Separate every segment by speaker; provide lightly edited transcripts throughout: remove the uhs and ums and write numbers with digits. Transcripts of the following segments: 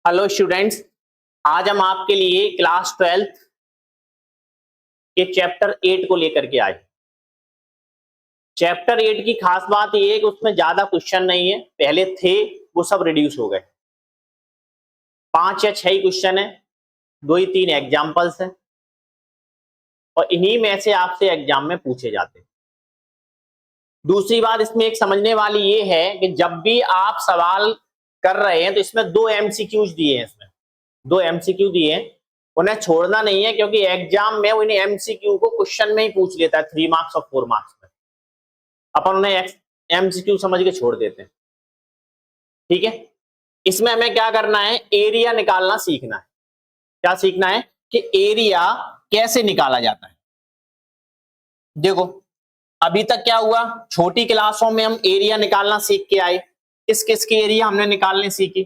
Speaker 1: Hello students, आज हम आपके लिए क्लास 12 के चैप्टर 8 को लेकर के आए। चैप्टर 8 की खास बात यह है कि उसमें ज्यादा क्वेश्चन नहीं है, पहले थे वो सब रिड्यूस हो गए। 5 या 6 क्वेश्चन है, 2 ही 3 एग्जाम्पल्स हैं और इन्हीं में से आपसे एग्जाम में पूछे जाते हैं। दूसरी बात इसमें एक समझने वाली ये है कि जब भी आप सवाल कर रहे हैं तो इसमें 2 एमसीक्यूज दिए हैं, इसमें 2 एमसीक्यू दिए हैं, उन्हें छोड़ना नहीं है क्योंकि एग्जाम में उन्हें एमसीक्यू को क्वेश्चन में ही पूछ लेता है 3 मार्क्स और 4 मार्क्स में। अपन उन्हें एमसीक्यू समझ के छोड़ देते हैं। ठीक है, इसमें हमें क्या करना है, एरिया निकालना सीखना है। क्या सीखना है कि एरिया कैसे निकाला जाता है। देखो अभी तक क्या हुआ, छोटी क्लासों में हम एरिया निकालना सीख के आए। किस किस की एरिया हमने निकालने सीखी।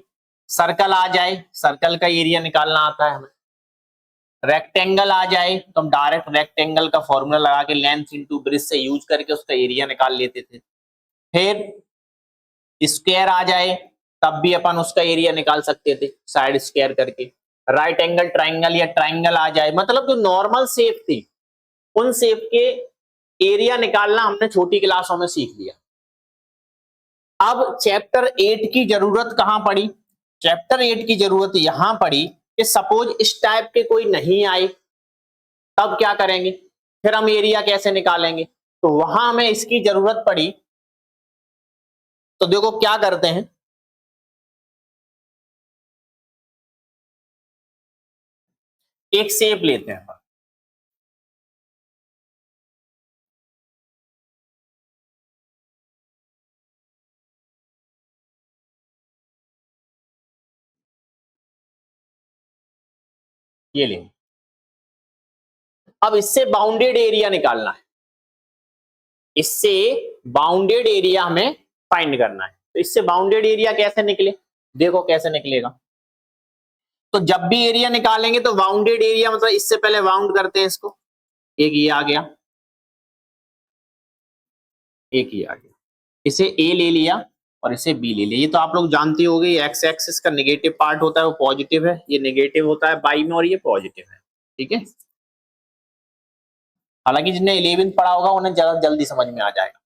Speaker 1: सर्कल आ जाए, सर्कल का एरिया निकालना आता है हमें। रेक्टेंगल आ जाए तो हम डायरेक्ट रेक्टेंगल का फॉर्मूला लगा के लेंथ इनटू ब्रेड्थ से यूज करके उसका एरिया निकाल लेते थे। फिर स्क्वायर आ जाए तब भी अपन उसका एरिया निकाल सकते थे साइड स्क्वायर करके। राइट एंगल ट्राइंगल या ट्राइंगल आ जाए, मतलब जो नॉर्मल शेप थी उन शेप के एरिया निकालना हमने छोटी क्लासों में सीख लिया। अब चैप्टर 8 की जरूरत कहां पड़ी, चैप्टर 8 की जरूरत यहां पड़ी कि सपोज इस टाइप के कोई नहीं आए तब क्या करेंगे, फिर हम एरिया कैसे निकालेंगे। तो वहां हमें इसकी जरूरत पड़ी। तो देखो क्या करते हैं, एक शेप लेते हैं। ये लेंगे, अब इससे बाउंडेड एरिया निकालना है। इससे बाउंडेड एरिया हमें फाइंड करना है। तो इससे बाउंडेड एरिया कैसे निकले, देखो कैसे निकलेगा। तो जब भी एरिया निकालेंगे तो बाउंडेड एरिया मतलब इससे पहले बाउंड करते हैं इसको। एक ये आ गया, एक ये आ गया, इसे ए ले लिया और इसे बी ले लिया। ये तो आप लोग जानते होंगे, ये एक्स एक्सिस का नेगेटिव पार्ट होता है वो पॉजिटिव है, ये नेगेटिव होता है बाई में और ये पॉजिटिव है। ठीक है, हालांकि जिन्हें 11th पढ़ा होगा उन्हें ज्यादा जल्दी समझ में आ जाएगा।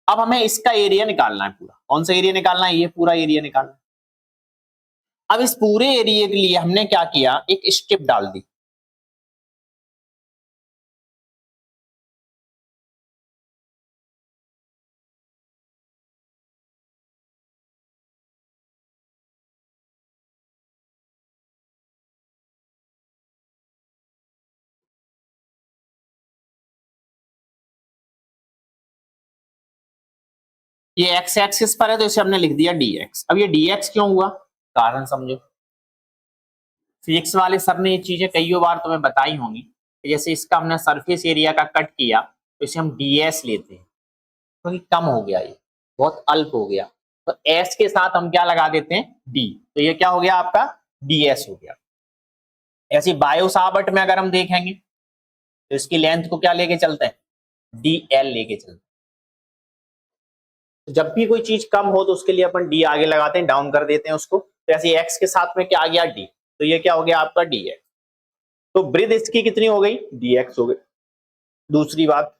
Speaker 1: अब हमें इसका एरिया निकालना है पूरा। कौन सा एरिया निकालना है, ये पूरा एरिया निकालना है। अब इस पूरे एरिया के लिए हमने क्या किया, एक स्ट्रिप डाल दी। ये एक्स एक्सिस पर है तो इसे हमने लिख दिया dx। अब ये dx क्यों हुआ, कारण समझो। फिजिक्स वाले सर ने ये चीजें कई बार तुम्हें बताई होंगी। जैसे इसका हमने सरफेस एरिया का कट किया तो इसे हम ds लेते हैं क्योंकि कम हो गया, ये बहुत अल्प हो गया। तो s के साथ हम क्या लगा देते हैं, d। तो ये क्या हो गया आपका, ds हो गया। ऐसी बायो सावर्ट में अगर हम देखेंगे तो इसकी लेंथ को क्या लेके चलते हैं, dl लेके चलते हैं। तो जब भी कोई चीज कम हो तो उसके लिए अपन d आगे लगाते हैं, डाउन कर देते हैं उसको। तो ऐसे x के साथ में क्या आ गया, d। तो ये क्या हो गया आपका dx। तो ब्रेथ इसकी कितनी हो गई, dx हो गई। दूसरी बात,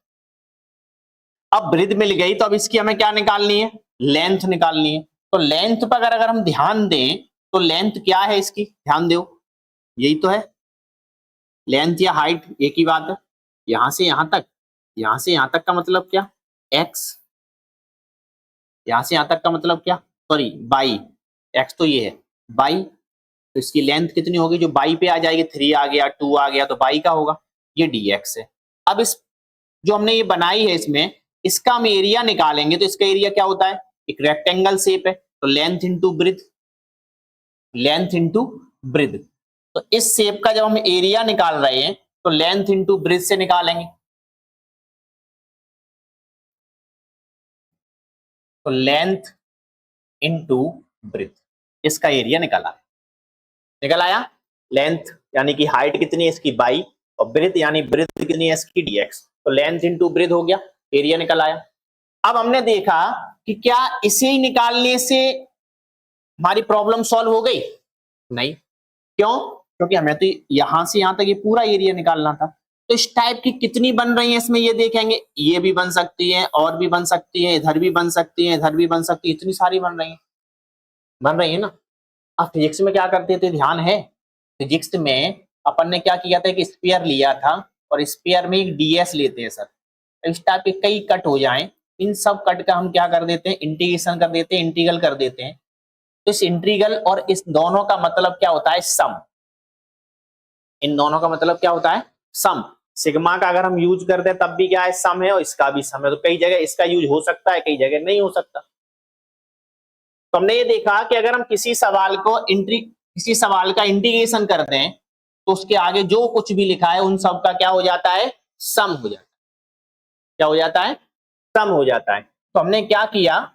Speaker 1: अब ब्रेथ मिल गई तो अब इसकी हमें क्या निकालनी है, लेंथ निकालनी है। तो लेंथ पर अगर हम ध्यान दें तो लेंथ क्या है इसकी, ध्यान दो, यही तो है लेंथ या हाइट, एक ही बात है। यहां से यहां तक, यहां से यहां तक का मतलब क्या, x। यहां से यहां तक का मतलब क्या, सॉरी बाई, x तो ये है बाई। तो इसकी लेंथ कितनी होगी, जो बाई पे आ जाएगी, 3 आ गया 2 आ गया तो बाई का होगा, ये dx है। अब इस जो हमने ये बनाई है इसमें, इसका हम एरिया निकालेंगे तो इसका एरिया क्या होता है, एक रेक्टेंगल शेप है तो length into breadth, length into breadth. तो इस शेप का जब हम एरिया निकाल रहे हैं तो लेंथ इंटू ब्रेथ से निकालेंगे। तो लेंथ इंटू ब्रेथ, इसका एरिया निकल आया, निकल आया। लेंथ यानी कि हाइट कितनी है इसकी बाई, और ब्रेथ यानी ब्रेथ कितनी है इसकी dx। तो लेंथ इंटू ब्रेथ हो गया, एरिया निकल आया। अब हमने देखा कि क्या इसे ही निकालने से हमारी प्रॉब्लम सॉल्व हो गई, नहीं। क्यों? क्योंकि हमें तो यहां से यहां तक ये पूरा एरिया निकालना था। तो इस टाइप की कितनी बन रही है इसमें ये देखेंगे, ये भी बन सकती है और भी बन सकती है, इधर भी बन सकती है, इधर भी बन सकती है, इतनी सारी बन रही है ना। अब फिजिक्स में क्या करते थे, ध्यान है? फिजिक्स में अपन ने क्या किया था, एक स्फीयर लिया था और स्फीयर में एक डीएस लेते हैं सर। इस टाइप के कई कट हो जाएं, इन सब कट का हम क्या कर देते हैं, इंटीग्रेशन कर देते हैं, इंटीग्रल कर देते हैं। तो इस इंटीग्रल और इस दोनों का मतलब क्या होता है, सम। इन दोनों का मतलब क्या होता है, सम। सिग्मा का अगर हम यूज करते हैं तब भी क्या है, सम है, और इसका भी सम है। तो कई जगह इसका यूज हो सकता है, कई जगह नहीं हो सकता। तो हमने ये देखा कि अगर हम किसी सवाल का इंटीग्रेशन करते हैं तो उसके आगे जो कुछ भी लिखा है उन सब का क्या हो जाता है, सम हो जाता है। क्या हो जाता है, सम हो जाता है। तो हमने क्या किया,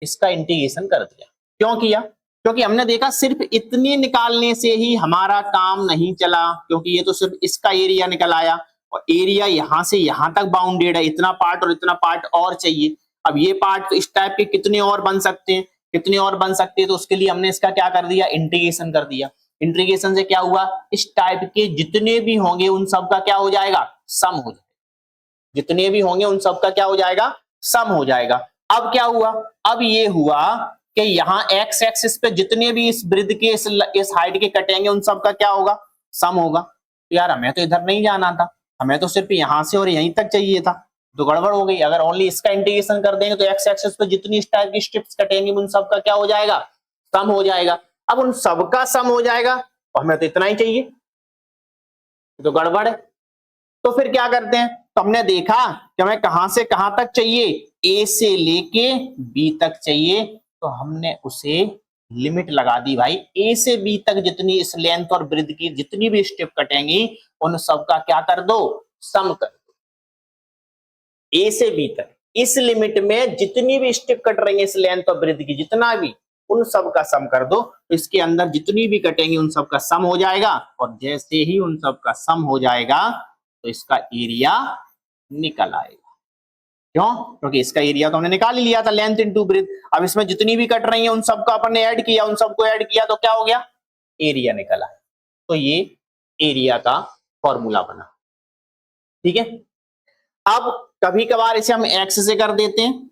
Speaker 1: इसका इंटीग्रेशन कर दिया। क्यों किया? क्योंकि हमने देखा सिर्फ इतने निकालने से ही हमारा काम नहीं चला, क्योंकि ये तो सिर्फ इसका एरिया निकल आया और एरिया यहां से यहां तक बाउंडेड है, इतना पार्ट और इतना पार्ट और चाहिए। अब ये पार्ट इस टाइप के कितने और बन सकते हैं, कितने और बन सकते हैं, तो उसके लिए हमने इसका क्या कर दिया, इंटीग्रेशन कर दिया। इंटीग्रेशन से क्या हुआ, इस टाइप के जितने भी होंगे उन सब का क्या हो जाएगा, सम हो जाएगा। जितने भी होंगे उन सब का क्या हो जाएगा, सम हो जाएगा। अब क्या हुआ, अब ये हुआ कि यहाँ एक्स एक्सिस पे जितने भी इस वृत्त के इस हाइट के कटेंगे उन सब का क्या होगा, सम होगा। तो यार हमें तो इधर नहीं जाना था, हमें तो सिर्फ यहां से और यहीं तक चाहिए था, तो गड़बड़ हो गई। अगर ओनली इसका इंटीग्रेशन कर देंगे तो एक्स एक्सिस पे जितनी इस टाइप की स्ट्रिप्स कटेंगी उन सब का क्या हो जाएगा, सम हो जाएगा। अब उन सबका सम हो जाएगा और हमें तो इतना ही चाहिए, तो गड़बड़ है। तो फिर क्या करते हैं, तो हमने देखा कि हमें कहां से कहां तक चाहिए, ए से लेके बी तक चाहिए, तो हमने उसे लिमिट लगा दी भाई, ए से बी तक जितनी इस लेंथ और ब्रेथ की जितनी भी स्टेप कटेंगी उन सब का क्या कर दो, सम कर दो। ए से बी तक इस लिमिट में जितनी भी स्टेप कट रही है इस लेंथ और ब्रेथ की जितना भी, उन सब का सम कर दो, तो इसके अंदर जितनी भी कटेंगी उन सब का सम हो जाएगा। और जैसे ही उन सब का सम हो जाएगा तो इसका एरिया निकल आएगा। क्यों? क्योंकि इसका एरिया तो हमने निकाल ही लिया था, लेंथ इनटू ब्रेथ। अब इसमें जितनी भी कट रही है उन सबको अपन ने ऐड किया, उन सबको ऐड किया तो क्या हो गया, एरिया निकल आया। तो ये एरिया का फॉर्मूला बना। ठीक है। अब कभी कभार इसे हम एक्स से कर देते हैं,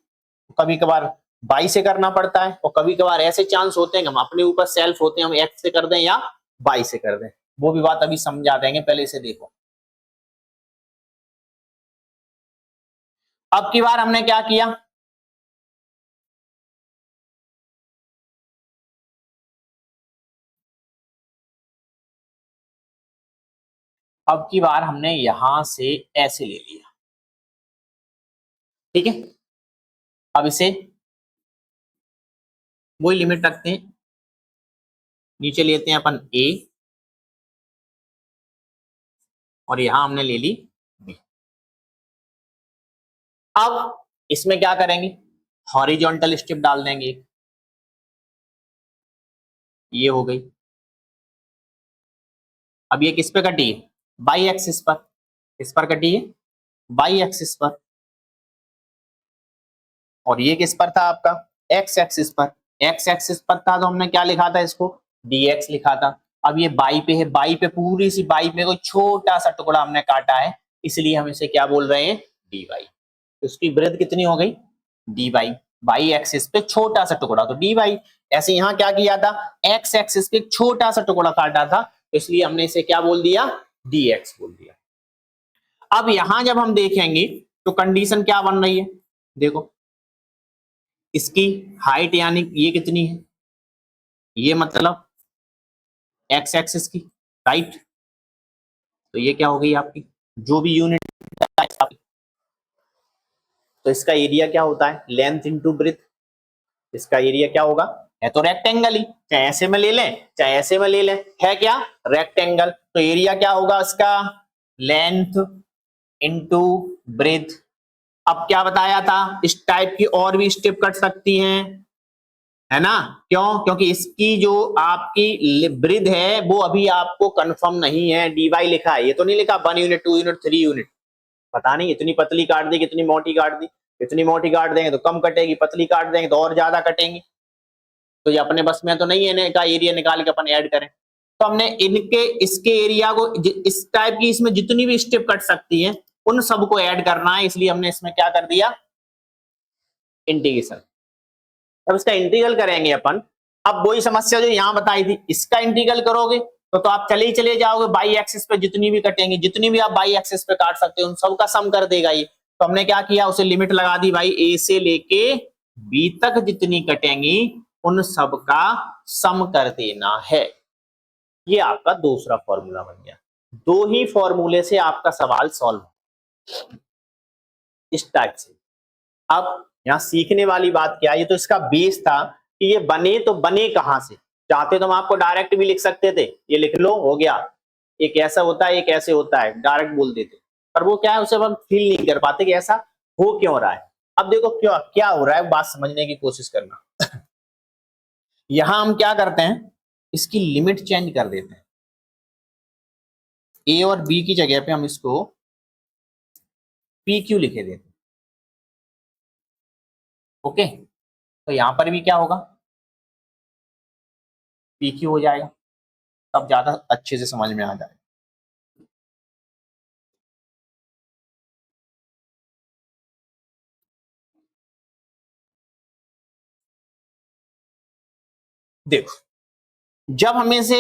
Speaker 1: कभी कभार बाई से करना पड़ता है, और कभी कभार ऐसे चांस होते हैं कि हम अपने ऊपर सेल्फ होते हैं, हम एक्स से कर दें या बाई से कर दें। वो भी बात अभी समझा देंगे, पहले इसे देखो। अब की बार हमने क्या किया, अब की बार हमने यहां से ऐसे ले लिया। ठीक है। अब इसे वही लिमिट रखते हैं, नीचे लेते हैं अपन ए और यहां हमने ले ली बी। अब इसमें क्या करेंगे, हॉरिजॉन्टल स्ट्रिप डाल देंगे, ये हो गई। अब ये किस पे कटी है, बाई एक्सिस पर, किस पर कटी है, बाई एक्सिस पर। और ये किस पर था आपका, एक्स एक्सिस पर। एक्स एक्सिस पर था तो हमने क्या लिखा था, इसको dx लिखा था। अब ये बाई पे है, बाई पे पूरी सी बाई पे कोई छोटा सा टुकड़ा हमने काटा है, इसलिए हम इसे क्या बोल रहे हैं, dy। तो इसकी ब्रेथ कितनी हो गई, dy। बाई एक्सिस पे छोटा सा टुकड़ा तो dy। ऐसे यहां क्या किया था, एक्स एक्सिस पे छोटा सा टुकड़ा काटा था, इसलिए हमने इसे क्या बोल दिया, dx बोल दिया। अब यहां जब हम देखेंगे तो कंडीशन क्या बन रही है, देखो इसकी हाइट यानी ये कितनी है, ये मतलब एक्स एक्सिस की, राइट। तो ये क्या हो गई आपकी, जो भी यूनिट, तो इसका एरिया क्या होता है, लेंथ इनटू ब्रेथ। इसका एरिया क्या होगा, है तो रेक्टेंगल ही, चाहे ऐसे में ले लें चाहे ऐसे में ले लें, है क्या, रेक्टेंगल। तो एरिया क्या होगा उसका, लेंथ इनटू ब्रेथ। अब क्या बताया था, इस टाइप की और भी स्टेप कट सकती हैं, है ना। क्यों, क्योंकि इसकी जो आपकी ब्रिथ है वो अभी आपको कंफर्म नहीं है, dy लिखा है, ये तो नहीं लिखा 1 यूनिट 2 यूनिट 3 यूनिट, पता नहीं इतनी पतली काट दी कितनी मोटी काट दी। इतनी मोटी काट देंगे तो कम कटेगी, पतली काट देंगे तो और ज्यादा कटेंगी। तो ये अपने बस में तो नहीं है, का एरिया निकाल के अपन ऐड करें। तो हमने इनके इसके एरिया को इस टाइप की इसमें जितनी भी स्टेप कट सकती है उन सबको ऐड करना है, इसलिए हमने इसमें क्या कर दिया, इंटीग्रेशन। अब इसका इंटीग्रल करेंगे अपन। अब वही समस्या जो यहां बताई थी, इसका इंटीग्रल करोगे तो आप चले जाओगे बाई एक्सिस पे, जितनी भी कटेंगी, जितनी भी आप बाई एक्सिस पे काट सकते हो उन सबका सम कर देगा ये। तो हमने क्या किया, उसे लिमिट लगा दी भाई, ए से लेके बी तक जितनी कटेंगी उन सब का सम कर देना है। ये आपका दूसरा फॉर्मूला बन गया। दो ही फॉर्मूले से आपका सवाल सॉल्व इस टाइप से। अब यहाँ सीखने वाली बात क्या है, ये तो इसका बेस था कि ये बने तो बने कहां से। चाहते तो हम आपको डायरेक्ट भी लिख सकते थे, ये लिख लो हो गया, एक ऐसा होता है एक ऐसे होता है, डायरेक्ट बोल देते, पर वो क्या है उसे हम फील नहीं कर पाते कि ऐसा हो क्यों रहा है। अब देखो क्यों क्या हो रहा है, बात समझने की कोशिश करना। यहां हम क्या करते हैं, इसकी लिमिट चेंज कर देते हैं। ए और बी की जगह पे हम इसको पी क्यू लिखे देते हैं। ओके, तो यहां पर भी क्या होगा, पी क्यू हो जाएगा। तब ज्यादा अच्छे से समझ में आ जाए। देखो, जब हमें से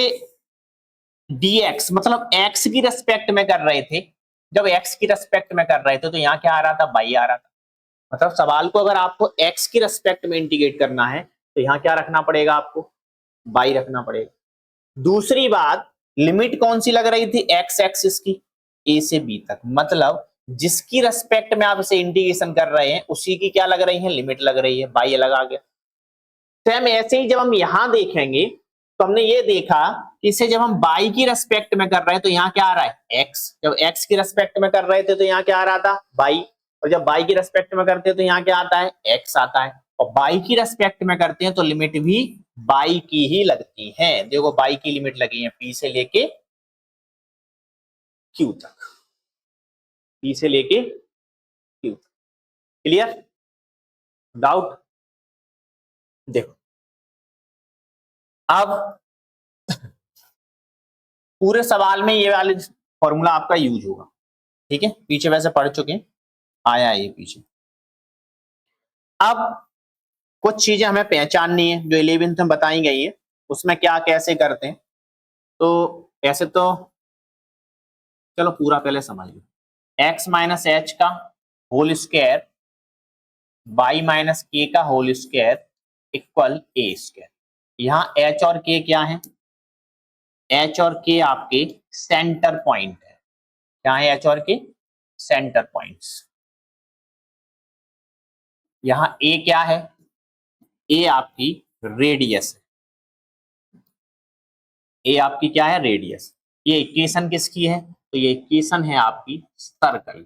Speaker 1: dx मतलब x की रेस्पेक्ट में कर रहे थे, जब x की रेस्पेक्ट में कर रहे थे तो यहाँ क्या आ रहा था, बाई आ रहा था। मतलब सवाल को अगर आपको x की रेस्पेक्ट में इंटीग्रेट करना है तो यहाँ क्या रखना पड़ेगा, आपको बाई रखना पड़ेगा। दूसरी बात, लिमिट कौन सी लग रही थी, x एक्सिस की, a से b तक, मतलब जिसकी रेस्पेक्ट में आप इसे इंटीग्रेशन कर रहे हैं उसी की क्या लग रही है, लिमिट लग रही है, बाई अलग आ गया। सेम ऐसे ही जब हम यहां देखेंगे तो हमने ये देखा कि इसे जब हम बाई की रेस्पेक्ट में कर रहे हैं तो यहाँ क्या आ रहा है, एक्स। जब एक्स की रेस्पेक्ट में कर रहे थे तो यहाँ क्या आ रहा था, बाई। और जब बाई की रेस्पेक्ट में करते हैं तो यहाँ क्या आता है, एक्स आता है। और बाई की रेस्पेक्ट में करते हैं तो लिमिट भी बाई की ही लगती है। देखो बाई की लिमिट लगी है पी से लेके क्यू तक, पी से लेके क्यू तक। Clear, doubt? देखो अब पूरे सवाल में ये वाले फॉर्मूला आपका यूज होगा, ठीक है, पीछे वैसे पढ़ चुके हैं, आया है ये पीछे। अब कुछ चीजें हमें पहचाननी है जो 11th में बताई गई है, उसमें क्या कैसे करते हैं। तो ऐसे तो चलो पूरा पहले समझ लो, x माइनस एच का whole square by minus k का whole square equal a square. यहाँ h और k क्या है, h और k आपके सेंटर पॉइंट है। क्या है h और k, सेंटर पॉइंट्स। यहाँ a क्या है, a आपकी रेडियस है, ए आपकी क्या है, रेडियस। ये इक्वेशन किसकी है, तो ये इक्वेशन है आपकी सर्कल।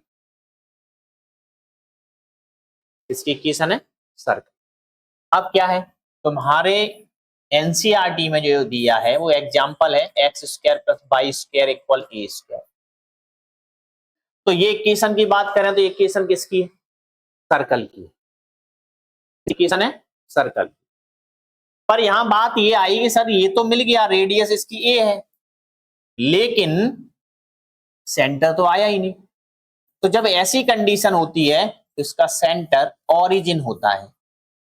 Speaker 1: इसकी इक्वेशन है सर्कल। अब क्या है, तुम्हारे एनसीईआरटी में जो दिया है वो एग्जांपल है x square plus y square equal a square. तो ये इक्वेशन की बात करें तो ये इक्वेशन किसकी है, सर्कल की इक्वेशन है, सर्कल। पर यहां बात ये आई कि सर ये तो मिल गया, रेडियस इसकी ए है, लेकिन सेंटर तो आया ही नहीं। तो जब ऐसी कंडीशन होती है तो इसका सेंटर ओरिजिन होता है।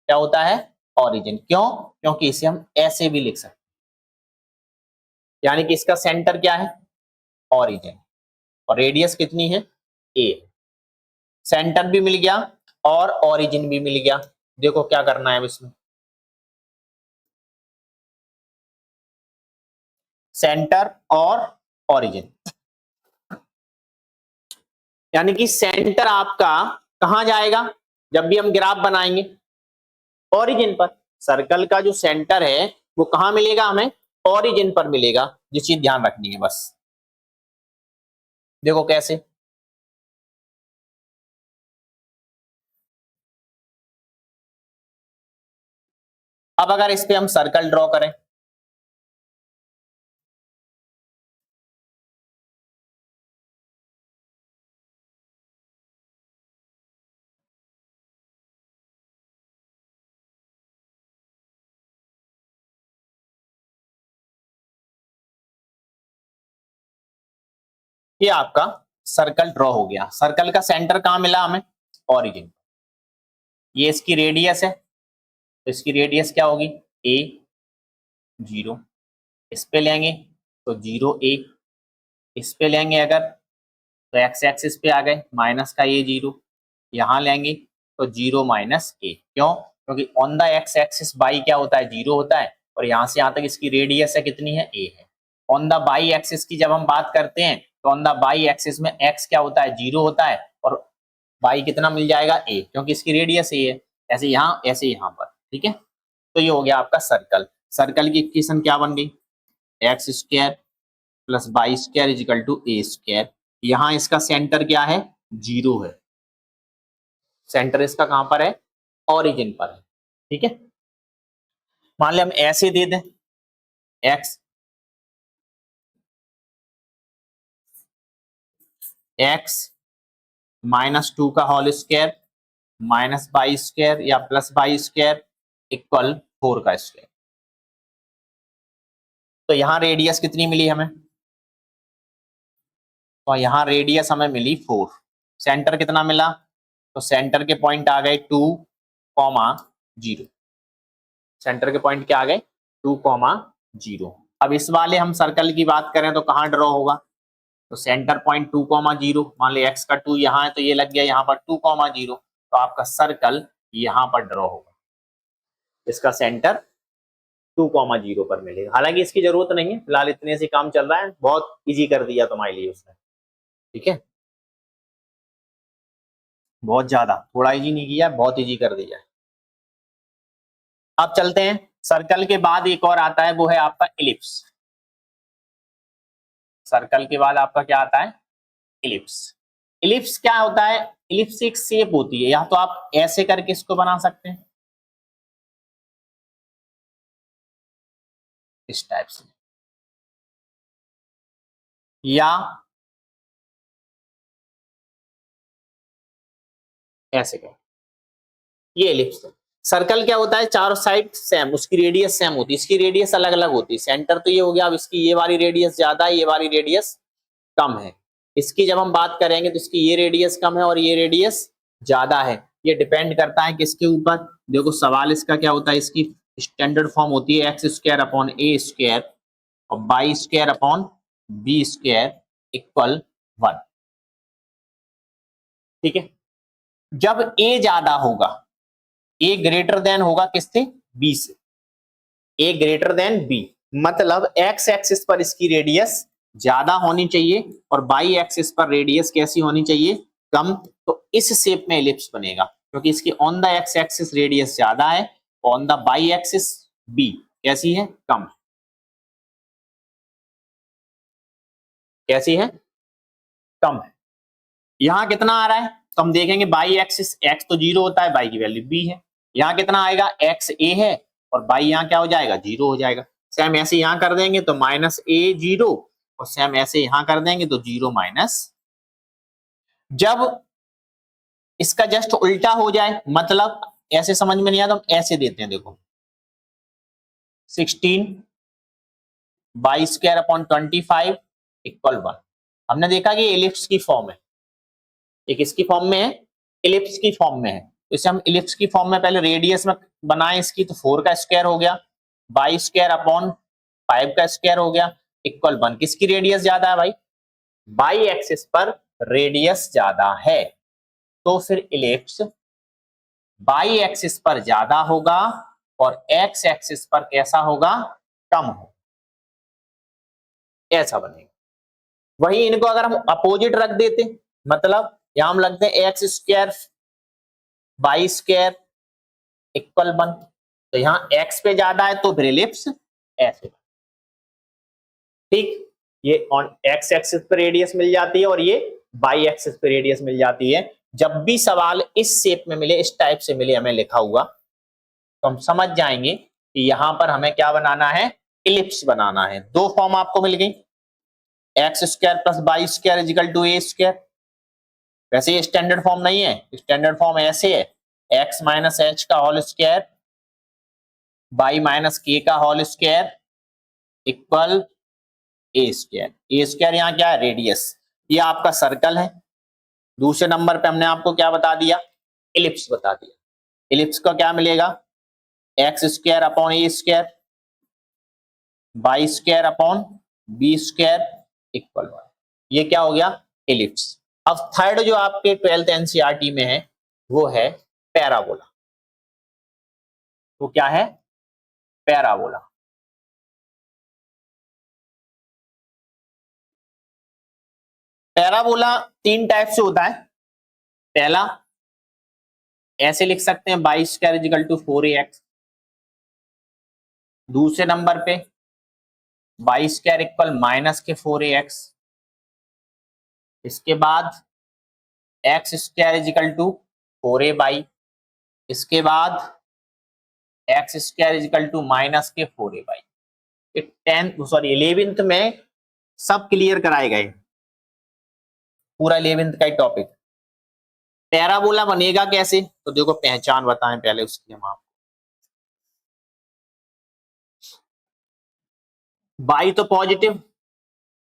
Speaker 1: क्या होता है, ओरिजिन। क्यों, क्योंकि इसे हम ऐसे भी लिख सकते हैं, यानी कि इसका सेंटर क्या है, ओरिजिन, और रेडियस कितनी है, ए। सेंटर भी मिल गया और ओरिजिन भी मिल गया। देखो क्या करना है अब इसमें, सेंटर और ओरिजिन, यानी कि सेंटर आपका कहां जाएगा जब भी हम ग्राफ बनाएंगे, ओरिजिन पर। सर्कल का जो सेंटर है वो कहां मिलेगा हमें, ओरिजिन पर मिलेगा। ये चीज ध्यान रखनी है बस। देखो कैसे, अब अगर इस पे हम सर्कल ड्रॉ करें, ये आपका सर्कल ड्रॉ हो गया। सर्कल का सेंटर कहाँ मिला हमें? ओरिजिन। ये इसकी रेडियस है, तो इसकी रेडियस क्या होगी? a 0। इस पे लेंगे तो 0a, इस पे लेंगे अगर तो एक्स एक्सिस पे आ गए, माइनस का a 0, यहाँ लेंगे तो 0 माइनस a। क्यों? क्योंकि on the x axis by क्या होता है? 0 होता है, और यहाँ से यहाँ तक इसकी रेडियस है कितनी है? a है। ऑन द बाई एक्सिस की जब हम बात करते हैं तो ऑन द बाई एक्सिस में x क्या होता है? 0 होता है, और y कितना मिल जाएगा? a, क्योंकि इसकी रेडियस a है। ऐसे यहाँ, ऐसे यहाँ पर, ठीक है। तो ये हो गया आपका सर्कल। सर्कल की इक्वेशन क्या बन गई? X square plus y square is equal to a square. यहाँ इसका सेंटर क्या है? 0 है। सेंटर इसका कहां पर है? ओरिजिन पर है, ठीक है। मान लिया हम ऐसे दे दें, एक्स एक्स माइनस 2 का whole square minus y square या प्लस वाई स्क्वायर इक्वल 4 का स्क्वायर। तो यहाँ रेडियस कितनी मिली हमें? तो यहाँ रेडियस हमें मिली 4। सेंटर कितना मिला? तो सेंटर के पॉइंट आ गए 2, 0। सेंटर के पॉइंट क्या आ गए? 2, 0। अब इस वाले हम सर्कल की बात करें तो कहाँ ड्रॉ होगा? तो सेंटर पॉइंट 2, 0, मान ली एक्स का 2 यहाँ है तो ये लग गया यहाँ पर 2, 0, तो आपका सर्कल यहाँ पर ड्रॉ होगा। इसका सेंटर 2, 0 पर मिलेगा। हालांकि इसकी जरूरत नहीं है, फिलहाल इतने से काम चल रहा है, बहुत इजी कर दिया तुम्हारे लिए उसने, ठीक है। बहुत ज्यादा, थोड़ा इजी नहीं किया, बहुत इजी कर दिया। अब चलते हैं, सर्कल के बाद एक और आता है, वो है आपका इलिप्स। सर्कल के बाद आपका क्या आता है? इलिप्स। इलिप्स क्या होता है? इलिप्स एक शेप होती है, या तो आप ऐसे करके इसको बना सकते हैं, इस टाइप से, या ऐसे कर, ये इलिप्स है। सर्कल क्या होता है? चारों साइड सेम, उसकी रेडियस सेम होती है, इसकी रेडियस अलग अलग होती है। सेंटर तो ये हो गया, अब इसकी ये वाली रेडियस ज्यादा है, ये वाली रेडियस कम है। इसकी जब हम बात करेंगे तो इसकी ये रेडियस कम है और ये रेडियस ज्यादा है। ये डिपेंड करता है किसके ऊपर? देखो सवाल इसका क्या होता है, इसकी स्टैंडर्ड फॉर्म होती है x square upon a square और y square upon b square equal 1, ठीक है। जब ए ज्यादा होगा, ए ग्रेटर देन होगा किससे? बी से। ए ग्रेटर देन बी मतलब एक्स एक्सिस पर इसकी रेडियस ज्यादा होनी चाहिए और बाई एक्सिस पर रेडियस कैसी होनी चाहिए? कम। तो इस शेप में इलिप्स बनेगा, क्योंकि इसकी on the x axis radius ज्यादा है, on the y axis b कैसी है? कम। कैसी है? कम है। यहां कितना आ रहा है? तो हम देखेंगे बाई एक्सिस, एक्स तो 0 होता है, बाई की वैल्यू बी है। यहाँ कितना आएगा? एक्स ए है और बाई यहाँ क्या हो जाएगा? 0 हो जाएगा। सेम ऐसे यहां कर देंगे तो माइनस ए 0, और सेम ऐसे यहां कर देंगे तो 0 माइनस। जब इसका जस्ट उल्टा हो जाए, मतलब ऐसे समझ में नहीं आता, हम ऐसे देते हैं, देखो 16 बाई स्क्वायर अपॉन 25 इक्वल 1। हमने देखा कि इलिप्स की फॉर्म है, एक इसकी फॉर्म में है, इलिप्स की फॉर्म में है। तो इसे हम इलिप्स की फॉर्म में पहले रेडियस में बनाए इसकी, तो 4 का स्क्वायर हो गया, बाई स्क्वायर अपॉन 5 का स्क्वायर हो गया इक्वल 1। किसकी रेडियस ज्यादा है भाई? बाई एक्सिस पर रेडियस ज्यादा है, तो फिर इलिप्स बाई एक्सिस पर ज्यादा होगा और एक्स एक्सिस पर कैसा होगा? कम हो, ऐसा बनेगा। वही इनको अगर हम अपोजिट रख देते, मतलब यहां हम लगते हैं x square by square equal 1, तो यहां एक्स पे ज्यादा है तो फिर इलिप्स ऐसे, ठीक। ये ऑन एक्स एक्सिस पे रेडियस मिल जाती है और ये बाई एक्सिस पे रेडियस मिल जाती है। जब भी सवाल इस शेप में मिले, इस टाइप से मिले हमें लिखा हुआ, तो हम समझ जाएंगे कि यहां पर हमें क्या बनाना है? इलिप्स बनाना है। दो फॉर्म आपको मिल गई, x square plus y square is equal to a square. वैसे ये स्टैंडर्ड फॉर्म नहीं है, स्टैंडर्ड फॉर्म ऐसे है, एक्स माइनस एच का whole square by minus k का whole square equal a square. A square यहाँ क्या है? रेडियस। ये आपका सर्कल है। दूसरे नंबर पे हमने आपको क्या बता दिया, इलिप्स बता दिया। इलिप्स का क्या मिलेगा, x square upon a square, y square upon b square equal 1। ये क्या हो गया, इलिप्स। अब थर्ड जो आपके 12th एनसीईआरटी में है वो है पैराबोला। वो क्या है, पैराबोला। पैराबोला तीन टाइप से होता है। पहला ऐसे लिख सकते हैं, by square is equal to 4ax। दूसरे नंबर पे बाई स्क्वायर इक्वल माइनस के 4ax। इसके बाद x square is equal to 4a/। इसके बाद x square is equal to minus के 4a/। 11th में सब क्लियर कराए गए, पूरा 11th का ही टॉपिक। पैराबोला बनेगा कैसे, तो देखो पहचान बताएं पहले उसकी हम आपको। बाई तो पॉजिटिव,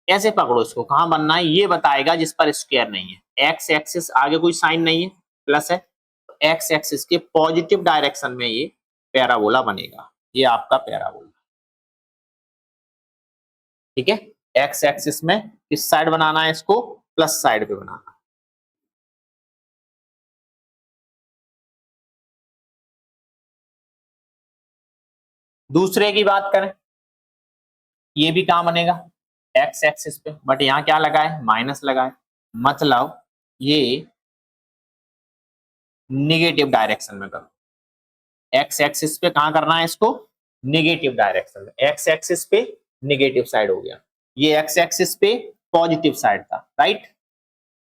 Speaker 1: कैसे पकड़ो इसको, कहां बनना है ये बताएगा, जिस पर स्क्वायर नहीं है। एक्स एक्सिस आगे कोई साइन नहीं है, प्लस है, तो एक्स एक्सिस के पॉजिटिव डायरेक्शन में ये पैराबोला बनेगा। ये आपका पैराबोला, ठीक है। एक्स एक्सिस में किस साइड बनाना है इसको, प्लस साइड पे बनाना है। दूसरे की बात करें, ये भी कहां बनेगा, एक्स एक्सिस पे, बट यहां क्या लगा है, माइनस लगा है, मतलब ये निगेटिव डायरेक्शन में करो। एक्स एक्सिस पे कहां करना है इसको, निगेटिव डायरेक्शन में। एक्स एक्सिस पे निगेटिव साइड हो गया, ये एक्स एक्सिस पे पॉजिटिव साइड था, राइट।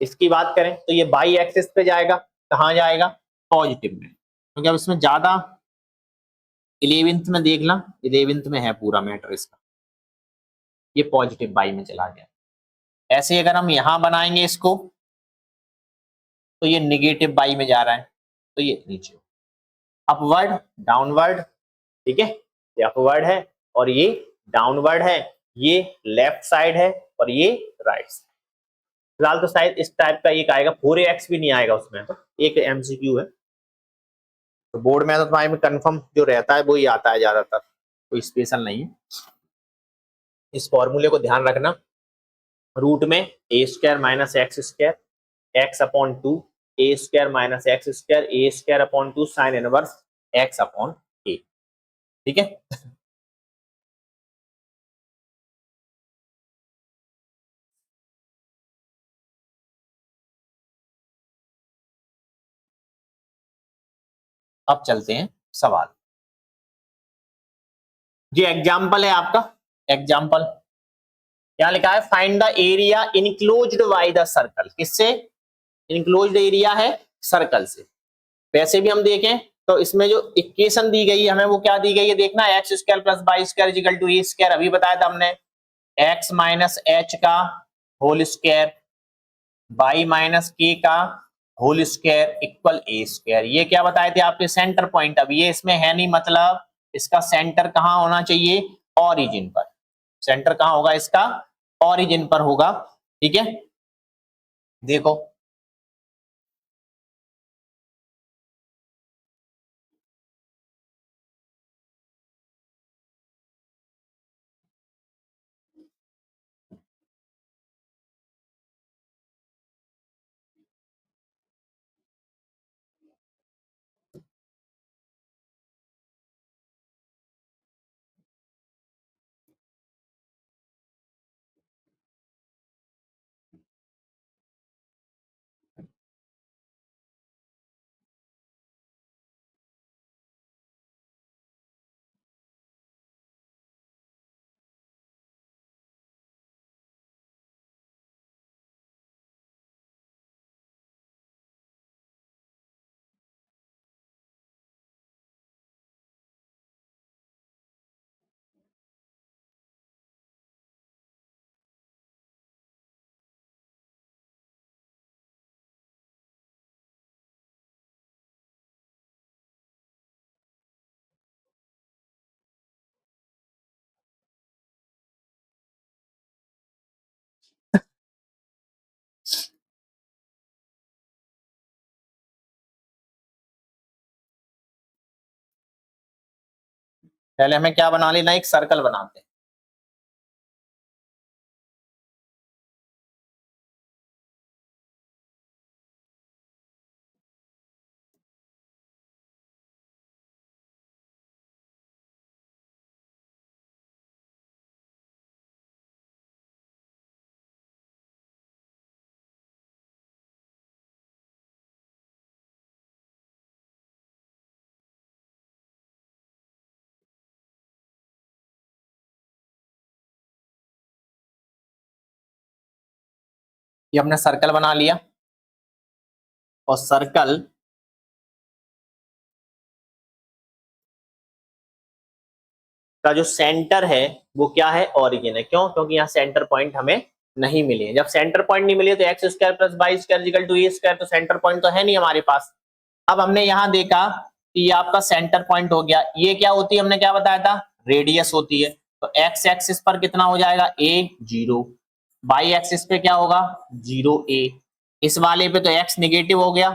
Speaker 1: इसकी बात करें तो ये बाई एक्सिस पे जाएगा, कहां जाएगा, पॉजिटिव में, क्योंकि अब इसमें ज्यादा 11th में देखना, 11th में है पूरा मैटर इसका। ये पॉजिटिव बाई में चला गया। ऐसे अगर हम यहां बनाएंगे इसको, तो ये निगेटिव बाई में जा रहा है, तो ये नीचे अपवर्ड डाउनवर्ड, ठीक है। ये अपवर्ड है और ये डाउनवर्ड है, ये लेफ्ट साइड है और ये राइट साइड। फिलहाल तो शायद इस टाइप का एक आएगा, 4ax भी नहीं आएगा उसमें, तो एक एमसीक्यू है। तो बोर्ड में तो तुम्हारे में कंफर्म जो रहता है वो ही आता है ज्यादातर, कोई स्पेशल नहीं है। इस फॉर्मूले को ध्यान रखना, रूट में a square minus x square x upon 2, a square minus x square a square upon 2 sine inverse x upon a, ठीक है। अब चलते हैं सवाल। ये एग्जाम्पल है आपका, एग्जाम्पल क्या लिखा है, find the area enclosed by the circle. किससे, इनक्लोज्ड एरिया है सर्कल से। वैसे भी हम देखें तो इसमें जो इक्वेशन दी गई है हमें, वो क्या दी गई है देखना, x square plus y square equal to a square, अभी बताया था हमने, एक्स माइनस एच का whole square, y minus k का whole square equal a square. ये क्या बताए थे आपके, सेंटर पॉइंट। अब ये इसमें है नहीं, मतलब इसका सेंटर कहां होना चाहिए, ऑरिजिन पर। सेंटर कहां होगा इसका, ऑरिजिन पर होगा, ठीक है। देखो पहले हमें क्या बना लेना, एक सर्कल बनाते हैं। ये हमने सर्कल बना लिया और सर्कल का जो सेंटर है वो क्या है, ओरिजिन है। क्यों? क्योंकि यहाँ सेंटर पॉइंट हमें नहीं मिले। जब सेंटर पॉइंट नहीं मिले तो x square plus y square equal to a square, तो सेंटर पॉइंट तो है नहीं हमारे पास। अब हमने यहाँ देखा कि ये आपका सेंटर पॉइंट हो गया। ये क्या होती है, हमने क्या बताया था, रेडियस होती है। तो एक्स एक्सिस पर कितना हो जाएगा, ए 0, वाई एक्सिस पे क्या होगा 0 ए, इस वाले पे तो एक्स निगेटिव हो गया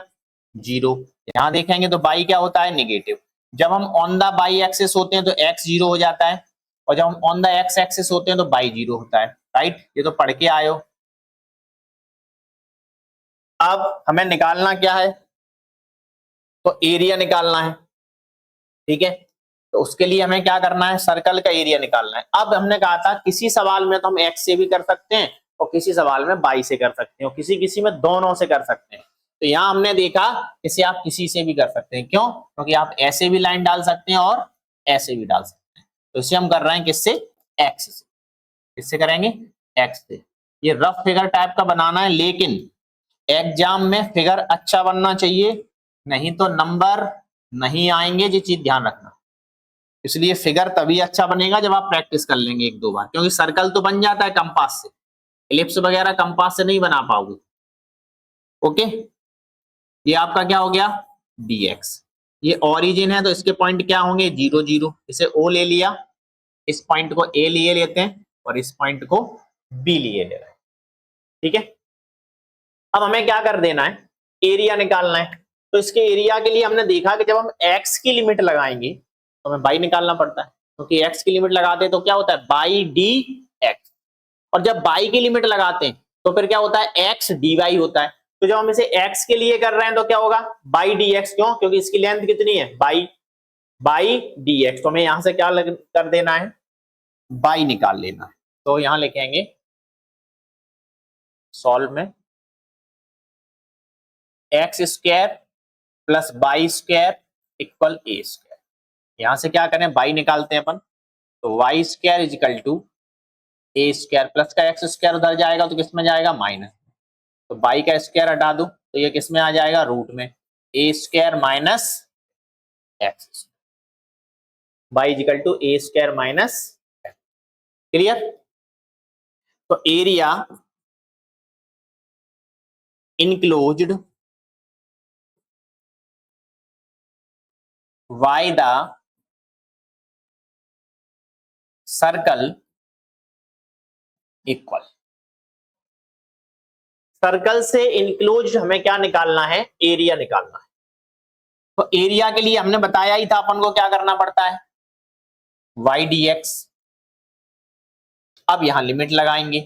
Speaker 1: 0। यहाँ देखेंगे तो बाई क्या होता है, निगेटिव। जब हम ऑन द बाई एक्सिस होते हैं तो एक्स 0 हो जाता है, और जब हम ऑन द एक्स एक्सिस होते हैं तो बाई 0 होता है। राइट, ये तो पढ़ के आए हो। अब हमें निकालना क्या है, तो एरिया निकालना है। ठीक है, तो उसके लिए हमें क्या करना है, सर्कल का एरिया निकालना है। अब हमने कहा था किसी सवाल में तो हम एक्स से भी कर सकते हैं और किसी सवाल में बाई से कर सकते हैं और किसी किसी में दोनों से कर सकते हैं। तो यहाँ हमने देखा इसे आप किसी से भी कर सकते हैं। क्यों? क्योंकि आप ऐसे भी लाइन डाल सकते हैं और ऐसे भी डाल सकते हैं। तो इसे हम कर रहे हैं किससे, एक्स से। किससे करेंगे, एक्स से। ये रफ फिगर टाइप का बनाना है, लेकिन एग्जाम में फिगर अच्छा बनना चाहिए, नहीं तो नंबर नहीं आएंगे। ये चीज ध्यान रखना। इसलिए फिगर तभी अच्छा बनेगा जब आप प्रैक्टिस कर लेंगे 1-2 बार, क्योंकि सर्कल तो बन जाता है कंपास से, एलिप्स वगैरह कंपास से नहीं बना पाओगे। ओके, ये आपका क्या हो गया, dx। ये ओरिजिन है तो इसके पॉइंट क्या होंगे, 0 0। इसे o ले लिया, इस पॉइंट को a लिए लेते हैं और इस पॉइंट को b लिए ले रहे हैं। ठीक है, अब हमें क्या कर देना है, एरिया निकालना है। तो इसके एरिया के लिए हमने देखा कि जब हम x की लिमिट लगाएंगे तो हमें बाई निकालना पड़ता है, क्योंकि x की लिमिट लगाते हैं तो क्या होता है, बाई डी एक्स। और जब बाई की लिमिट लगाते हैं तो फिर क्या होता है, एक्स डी वाई होता है। तो जब हम इसे x के लिए कर रहे हैं तो क्या होगा, बाई डी एक्स। क्यों? क्योंकि इसकी लेंथ कितनी है, बाई बाई डी एक्स। तो हमें यहां से क्या कर देना है, बाई निकाल लेना है। तो यहां लिखेंगे सॉल्व में x square plus y square equal a square. यहां से क्या करें, बाई निकालते हैं अपन। तो y square is equal to a square, plus का एक्स स्क्वायर उधर जाएगा तो किस में जाएगा, माइनस। तो बाई का स्क्वायर हटा दो तो ये किस में आ जाएगा, रूट में। A square minus x, by is equal to a square minus. Clear? तो area enclosed by the circle equal. Circle से इनक्लोज्ड हमें क्या निकालना है, एरिया निकालना है। तो एरिया के लिए हमने बताया ही था अपन को क्या करना पड़ता है, वाई डी एक्स। अब यहां लिमिट लगाएंगे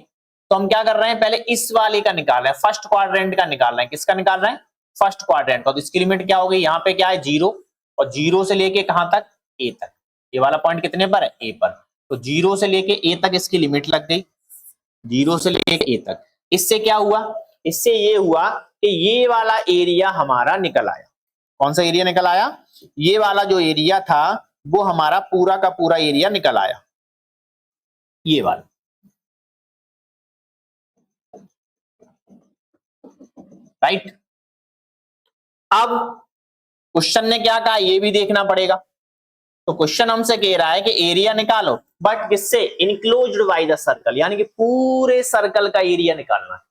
Speaker 1: तो हम क्या कर रहे हैं, पहले इस वाले का निकाल रहे हैं, फर्स्ट क्वाड्रेंट का निकाल रहे हैं। किसका निकाल रहे हैं, फर्स्ट क्वाड्रेंट का। तो इसकी लिमिट क्या हो गई, यहाँ पे क्या है 0, और 0 से लेके कहां तक, ए तक। ये वाला पॉइंट कितने पर है, ए पर। तो 0 से लेके ए तक इसकी लिमिट लग गई, 0 से लेके ए तक। इससे क्या हुआ, इससे ये हुआ कि ये वाला एरिया हमारा निकल आया। कौन सा एरिया निकल आया, ये वाला जो एरिया था वो हमारा पूरा का पूरा एरिया निकल आया, ये वाला। राइट, अब क्वेश्चन ने क्या कहा ये भी देखना पड़ेगा। तो क्वेश्चन हमसे कह रहा है कि एरिया निकालो, बट किससे, इनक्लोज्ड बाय द सर्कल, यानी कि पूरे सर्कल का एरिया निकालना है।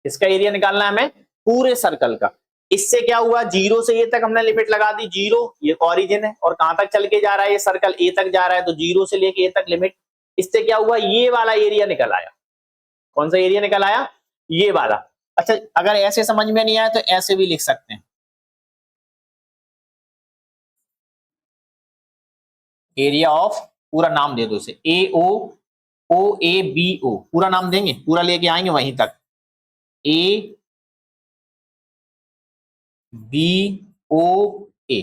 Speaker 1: किसका एरिया निकालना है हमें, पूरे सर्कल का। इससे क्या हुआ, 0 से ए तक हमने लिमिट लगा दी, 0 ये ओरिजिन है और कहां तक चल के जा रहा है, ये सर्कल ए तक जा रहा है, तो 0 से लेके ए तक लिमिट। इससे क्या हुआ, ये वाला एरिया निकल आया। कौन सा एरिया निकल आया, ये वाला। अच्छा, अगर ऐसे समझ में नहीं आया तो ऐसे भी लिख सकते हैं, एरिया ऑफ, पूरा नाम दे दो इसे, OABO, पूरा नाम देंगे, पूरा लेके आएंगे वहीं तक, ABOA,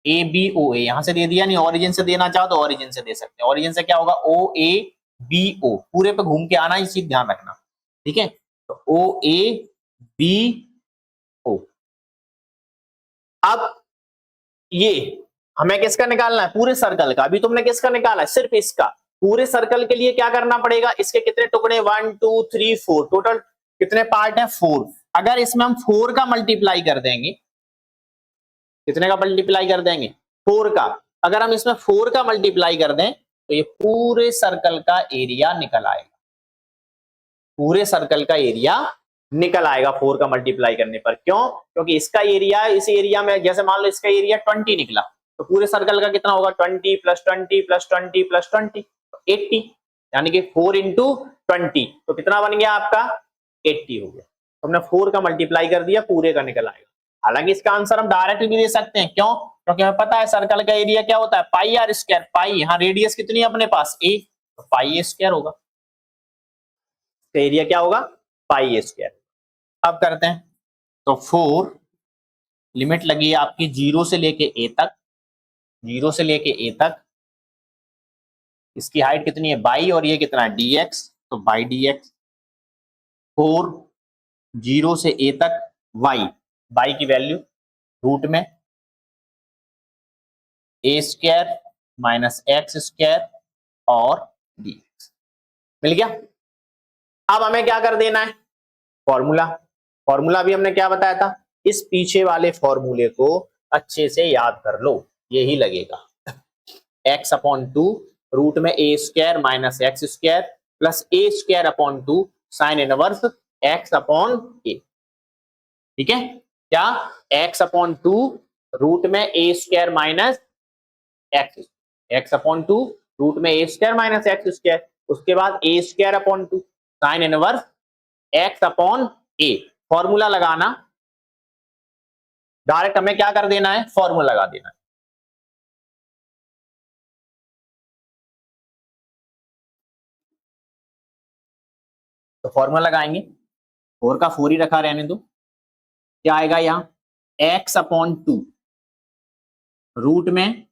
Speaker 1: ABOA यहां से दे दिया, नहीं ऑरिजिन से देना चाहो तो ऑरिजिन से दे सकते हैं। ऑरिजिन से क्या होगा, OABO, पूरे पे घूम के आना, इस चीज ध्यान रखना, ठीक है। तो OABO। अब ये हमें किसका निकालना है, पूरे सर्कल का। अभी तुमने किसका निकाला है, सिर्फ इसका। पूरे सर्कल के लिए क्या करना पड़ेगा, इसके कितने टुकड़े, 1 2 3 4, टोटल कितने पार्ट है, 4। अगर इसमें हम 4 का मल्टीप्लाई कर देंगे, कितने का मल्टीप्लाई कर देंगे, 4 का। अगर हम इसमें 4 का मल्टीप्लाई कर दें तो ये पूरे सर्कल का एरिया निकल आएगा, पूरे सर्कल का एरिया निकल आएगा 4 का मल्टीप्लाई करने पर। क्यों, क्योंकि इसका एरिया, इस एरिया में जैसे मान लो इसका एरिया 20 निकला, तो पूरे सर्कल का कितना होगा, 20 + 20 + 20 + 20, 80, यानी कि 4 × 20, तो कितना बन गया आपका, 80 हो गया। हमने 4 का मल्टीप्लाई कर दिया, पूरे का निकल आएगा। हालांकि इसका आंसर हम डायरेक्ट भी दे सकते हैं, क्यों, क्योंकि हमें पता है सर्कल का एरिया क्या होता है, πr²। पाई, यहाँ रेडियस कितनी है अपने पास, a, तो πa² होगा, एरिया क्या होगा, πa²। अब करते हैं, तो 4 लिमिट लगी है आपकी 0 से लेके a तक, 0 से लेके a तक। इसकी हाइट कितनी है, बाई, और ये कितना है, dx, तो बाई dx। 4 0 से a तक y, बाई की वैल्यू रूट में a² - x² और dx, मिल गया। अब हमें क्या कर देना है, फॉर्मूला। फॉर्मूला भी हमने क्या बताया था, इस पीछे वाले फॉर्मूले को अच्छे से याद कर लो, यही लगेगा, x/2 रूट में a² - x² plus a²/2 sine inverse x/a, ठीक है। क्या, x/2 रूट में a² - x, x/2 रूट में a² - x², उसके बाद a²/2 sine inverse x/a। Formula लगाना, डायरेक्ट हमें क्या कर देना है, फॉर्मूला लगा देना है। तो फॉर्मूला लगाएंगे, 4 का 4 ही रखा रहने दो। क्या आएगा यहाँ, x/2 रूट में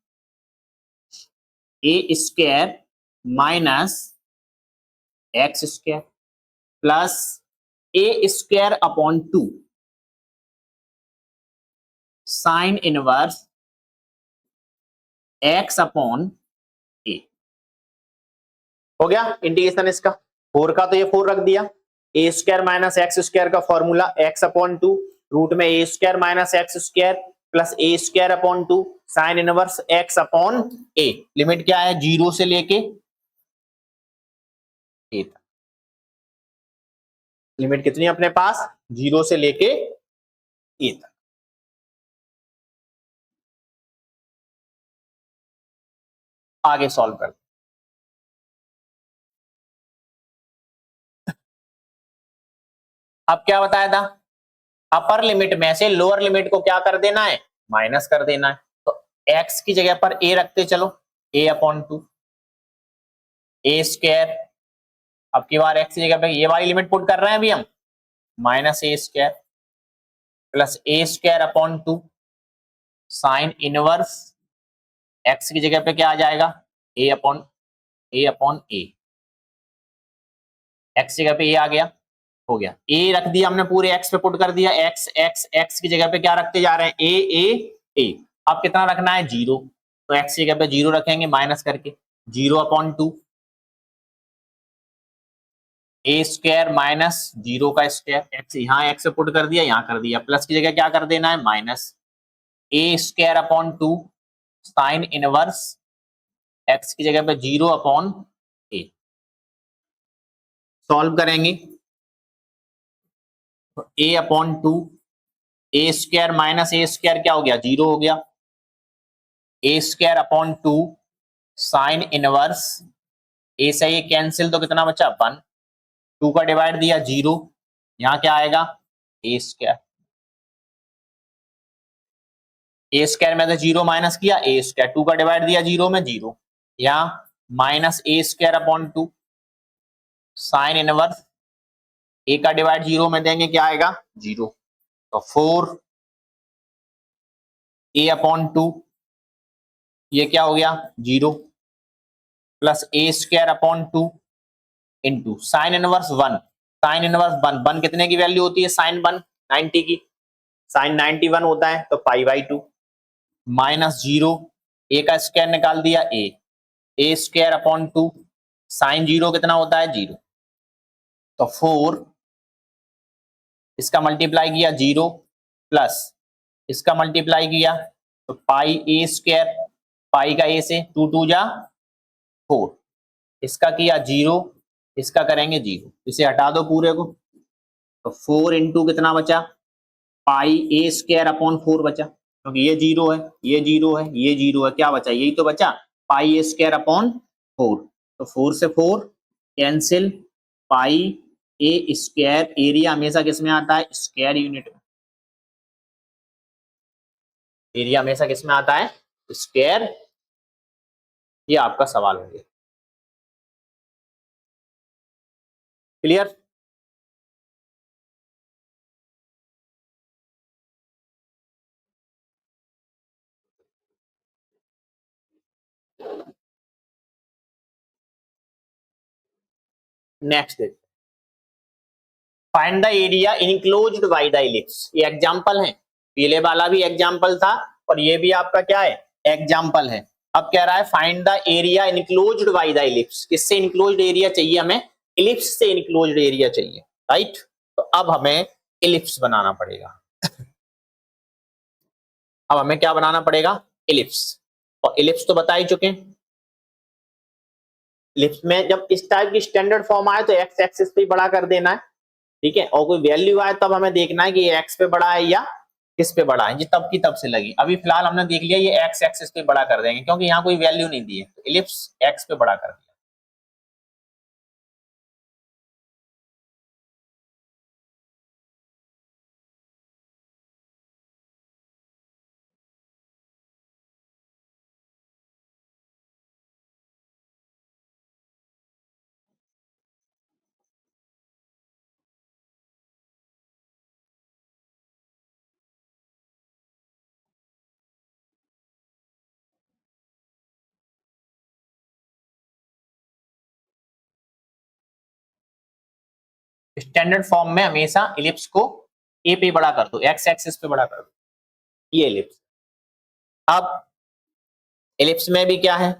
Speaker 1: a² - x² plus a²/2 sine inverse x/a। हो गया इंटीग्रेशन इसका, 4 का तो ये 4 रख दिया, a² - x² का फॉर्मूला x/2 रूट में a² - x² plus a²/2 sine inverse x/a। Limit क्या है, 0 से लेके a तक। लिमिट कितनी है अपने पास, 0 से लेके a तक। आगे सॉल्व कर, अब क्या बताया था, अपर लिमिट में से लोअर लिमिट को क्या कर देना है, माइनस कर देना है। तो x की जगह पर a रखते चलो, a/2 a², अब की बार x की जगह पे ये वाली लिमिट पुट कर रहे हैं अभी हम, -a² plus a²/2 sign inverse x की जगह पे क्या आ जाएगा, a/a, x जगह पे a आ गया, हो गया। a रख दिया हमने, पूरे x पे पुट कर दिया, x की जगह पे क्या रखते जा रहे हैं, a। अब कितना रखना है, 0, तो x की जगह पे 0 रखेंगे माइनस करके, 0/2 a² - 0 का स्क्वायर, x यहाँ x पे पुट कर दिया, यहाँ कर दिया, प्लस की जगह क्या कर देना है, minus a²/2 sign inverse x की जगह पे 0/a। सॉल्व करेंगे, a/2 a² - a² क्या हो गया, 0 हो गया, a²/2 साइन इनवर्स a से ये कैंसिल, तो कितना बचा, 1, 2 का डिवाइड दिया 0, यहाँ क्या आएगा, a², a² में से 0 माइनस किया, a², 2 का डिवाइड दिया 0 में 0, या minus a square upon 2 sine inverse a का डिवाइड 0 में देंगे क्या आएगा 0, तो 4 ए अपॉन 2 ये क्या हो गया 0 plus a square upon 2 into sine inverse 1, sine inverse 1 कितने की वैल्यू होती है साइन 1 90 की, साइन 91 होता है तो पाई बाई 2 माइनस 0 ए का स्क्वायर निकाल दिया ए स्क्वायर अपॉन 2 साइन 0 कितना होता है 0, तो 4 इसका मल्टीप्लाई किया 0 प्लस इसका मल्टीप्लाई किया तो पाई ए स्क्वायर, पाई का ए से 2 2 जा 4, इसका किया 0, इसका करेंगे 0, इसे हटा दो पूरे को, तो 4 इंटू कितना बचा पाई ए स्क्वायर अपॉन 4 बचा, क्योंकि ये 0 है ये 0 है ये 0 है, क्या बचा यही तो बचा पाई ए स्क्वायर अपॉन 4, तो 4 से 4 कैंसिल, पाई ए स्क्वायर, एरिया हमेशा किस में आता है स्क्वायर यूनिट में, एरिया हमेशा किस में आता है स्क्वायर, ये आपका सवाल हो गया क्लियर। नेक्स्ट देखते find the area enclosed by the ellipse, ये एग्जांपल है, पीले वाला भी एग्जांपल था और ये भी आपका क्या है एग्जांपल है। अब कह रहा है find the area enclosed by the ellipse, किससे इनक्लोज्ड एरिया चाहिए हमें इलिप्स से इनक्लोज्ड एरिया चाहिए, राइट। तो अब हमें इलिप्स बनाना पड़ेगा, अब हमें क्या बनाना पड़ेगा इलिप्स, और इलिप्स तो बता ही चुके हैं। इलिप्स में जब इस टाइप की स्टैंडर्ड फॉर्म आए तो एक्स एक्सिस पे बड़ा कर देना है, ठीक है, और कोई वैल्यू आए तब हमें देखना है कि ये एक्स पे बड़ा है या किस पे बड़ा है, ये तब की तब से लगी। अभी फिलहाल हमने देख लिया ये एक्स एक्सिस पे बड़ा कर देंगे क्योंकि यहाँ कोई वैल्यू नहीं दी है, तो इलिप्स एक्स पे बड़ा कर दिया। स्टैंडर्ड फॉर्म में हमेशा इलिप्स को ए पे बड़ा कर दो, एक्स एक्सिस पे बड़ा कर दो, ये इलिप्स। अब इलिप्स में भी क्या है,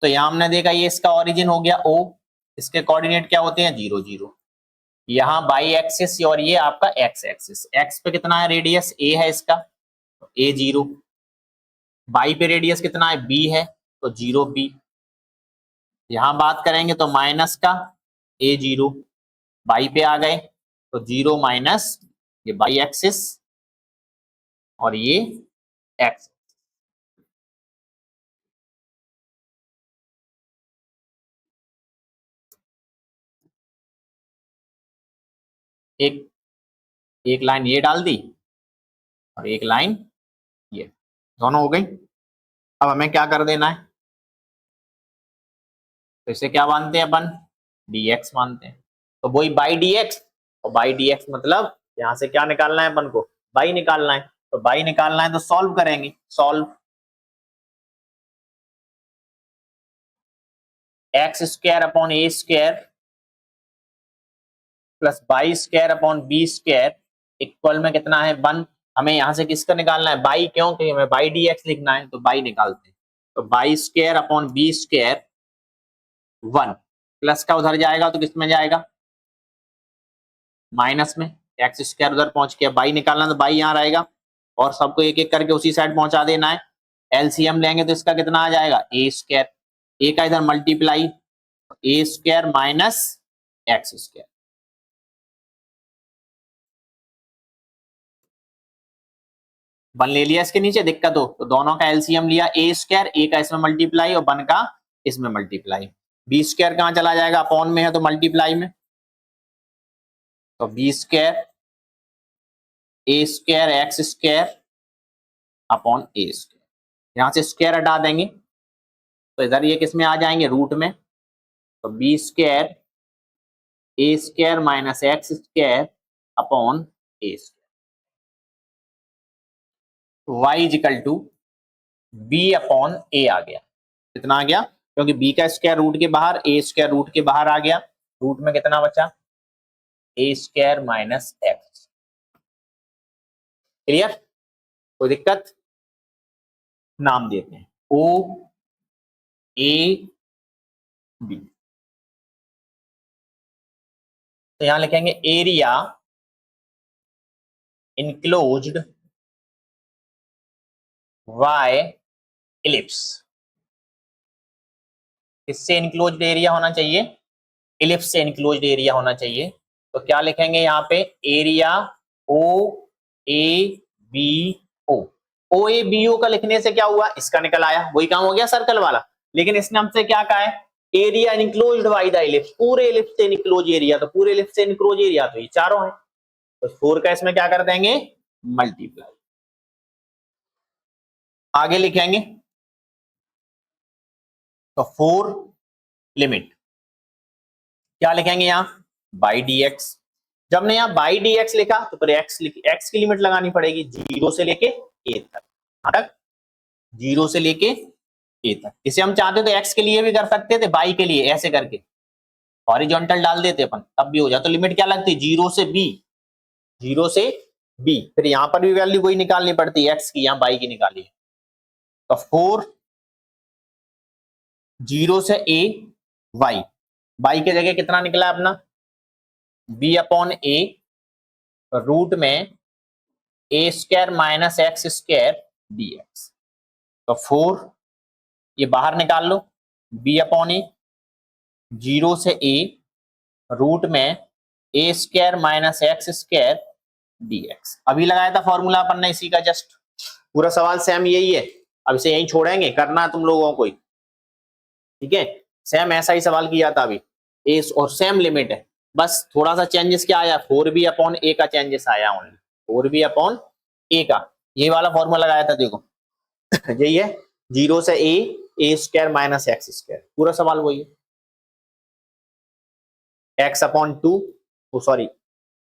Speaker 1: तो यहां हमने देखा ये इसका ओरिजिन हो गया ओ, इसके कोऑर्डिनेट क्या होते हैं 0 0, यहाँ बाई एक्सिस और ये आपका एक्स एक्सिस, एक्स पे कितना है रेडियस ए है इसका तो ए 0, बाई पे रेडियस कितना है बी है तो 0 बी, यहां बात करेंगे तो माइनस का ए 0, बाई पे आ गए तो 0 माइनस ये बाई एक्सिस और ये एक्स, एक एक लाइन ये डाल दी और एक लाइन ये, दोनों हो गई। अब हमें क्या कर देना है, तो इसे क्या मानते हैं अपन dx मानते हैं, तो वही बाई dx, और बाई dx मतलब यहां से क्या निकालना है अपन को बाई निकालना है, तो बाई निकालना है तो सॉल्व करेंगे, solve x square upon a square plus y square upon b square equal में कितना है 1, हमें यहां से किसका निकालना है बाई, क्यों क्योंकि हमें बाई dx लिखना है तो बाई निकालते हैं, तो y square upon b square 1 plus का उधर जाएगा तो किस में जाएगा माइनस में, एक्स स्क्वायर उधर पहुंच गया, बाई निकालना तो बाई यहाँ रहेगा और सबको एक एक करके उसी साइड पहुंचा देना है। एलसीएम लेंगे तो इसका कितना आ जाएगा ए स्क्वायर, ए का इधर multiply a square minus x square, one ले लिया इसके नीचे दिक्कत हो तो दोनों का एलसीएम लिया ए स्क्वायर, ए का इसमें मल्टीप्लाई और वन का इसमें मल्टीप्लाई, बी स्क्वायर कहाँ चला जाएगा अपॉन में है तो मल्टीप्लाई में, तो b square a square x square upon a square, यहां से स्क्वायर हटा देंगे तो इधर ये किस में आ जाएंगे, रूट में, तो b square a square minus x square upon a square, y is equal to b upon a आ गया। कितना आ गया, क्योंकि बी का स्क्वायर रूट के बाहर, ए स्क्वायर रूट के बाहर आ गया, रूट में कितना बचा, ए स्क्वायर माइनस एक्स। क्लियर, कोई दिक्कत, नाम देते हैं ओ ए बी। तो यहां लिखेंगे एरिया इनक्लोज्ड बाय इलिप्स। किससे इनक्लोज्ड एरिया होना चाहिए, इलिप्स से इनक्लोज्ड एरिया होना चाहिए। तो क्या लिखेंगे यहाँ पे, area O A B O. O A B O का लिखने से क्या हुआ, इसका निकल आया, वही काम हो गया सर्कल वाला। लेकिन इसने हमसे क्या कहा है, area enclosed by the ellipse, पूरे इलिप्स से इनक्लोज एरिया, तो पूरे इलिप्स से इनक्लोज एरिया तो ये चारों है, तो 4 का इसमें क्या कर देंगे, मल्टीप्लाई। आगे लिखेंगे तो 4 लिमिट, क्या लिखेंगे यहां, बाई डी एक्स। जब ने यहां बाई डी एक्स लिखा तो फिर एक्स की लिमिट लगानी पड़ेगी 0 से लेके ए तक, 0 से लेके ए तक। इसे हम चाहते तो एक्स के लिए भी कर सकते थे, बाई के लिए ऐसे करके हॉरिजॉन्टल डाल देते अपन, तब भी हो जाता। तो लिमिट क्या लगती, 0 से बी, 0 से बी, फिर यहां पर भी वैल्यू कोई निकालनी पड़ती है एक्स की, यहां बाई की निकाली है। तो 4 0 से ए वाई, बाई के जगह कितना निकला अपना, बी अपॉन ए रूट में a square minus x square d x. तो 4 ये बाहर निकाल लो, बी अपॉन ए 0 से ए रूट में a square minus x square d x. अभी लगाया था फॉर्मूला अपन ने इसी का, जस्ट पूरा सवाल सेम यही है। अब इसे यही छोड़ेंगे, करना तुम लोगों को ही, ठीक है, सेम ऐसा ही सवाल किया था अभी, ए और सेम लिमिट है, बस थोड़ा सा चेंजेस क्या आया, 4b अपॉन ए का चेंजेस आया ओनली, 4b अपॉन ए का, ये वाला फॉर्मूला लगाया था देखो यही है, 0 से a square minus x square, पूरा सवाल वही है, x upon two, sorry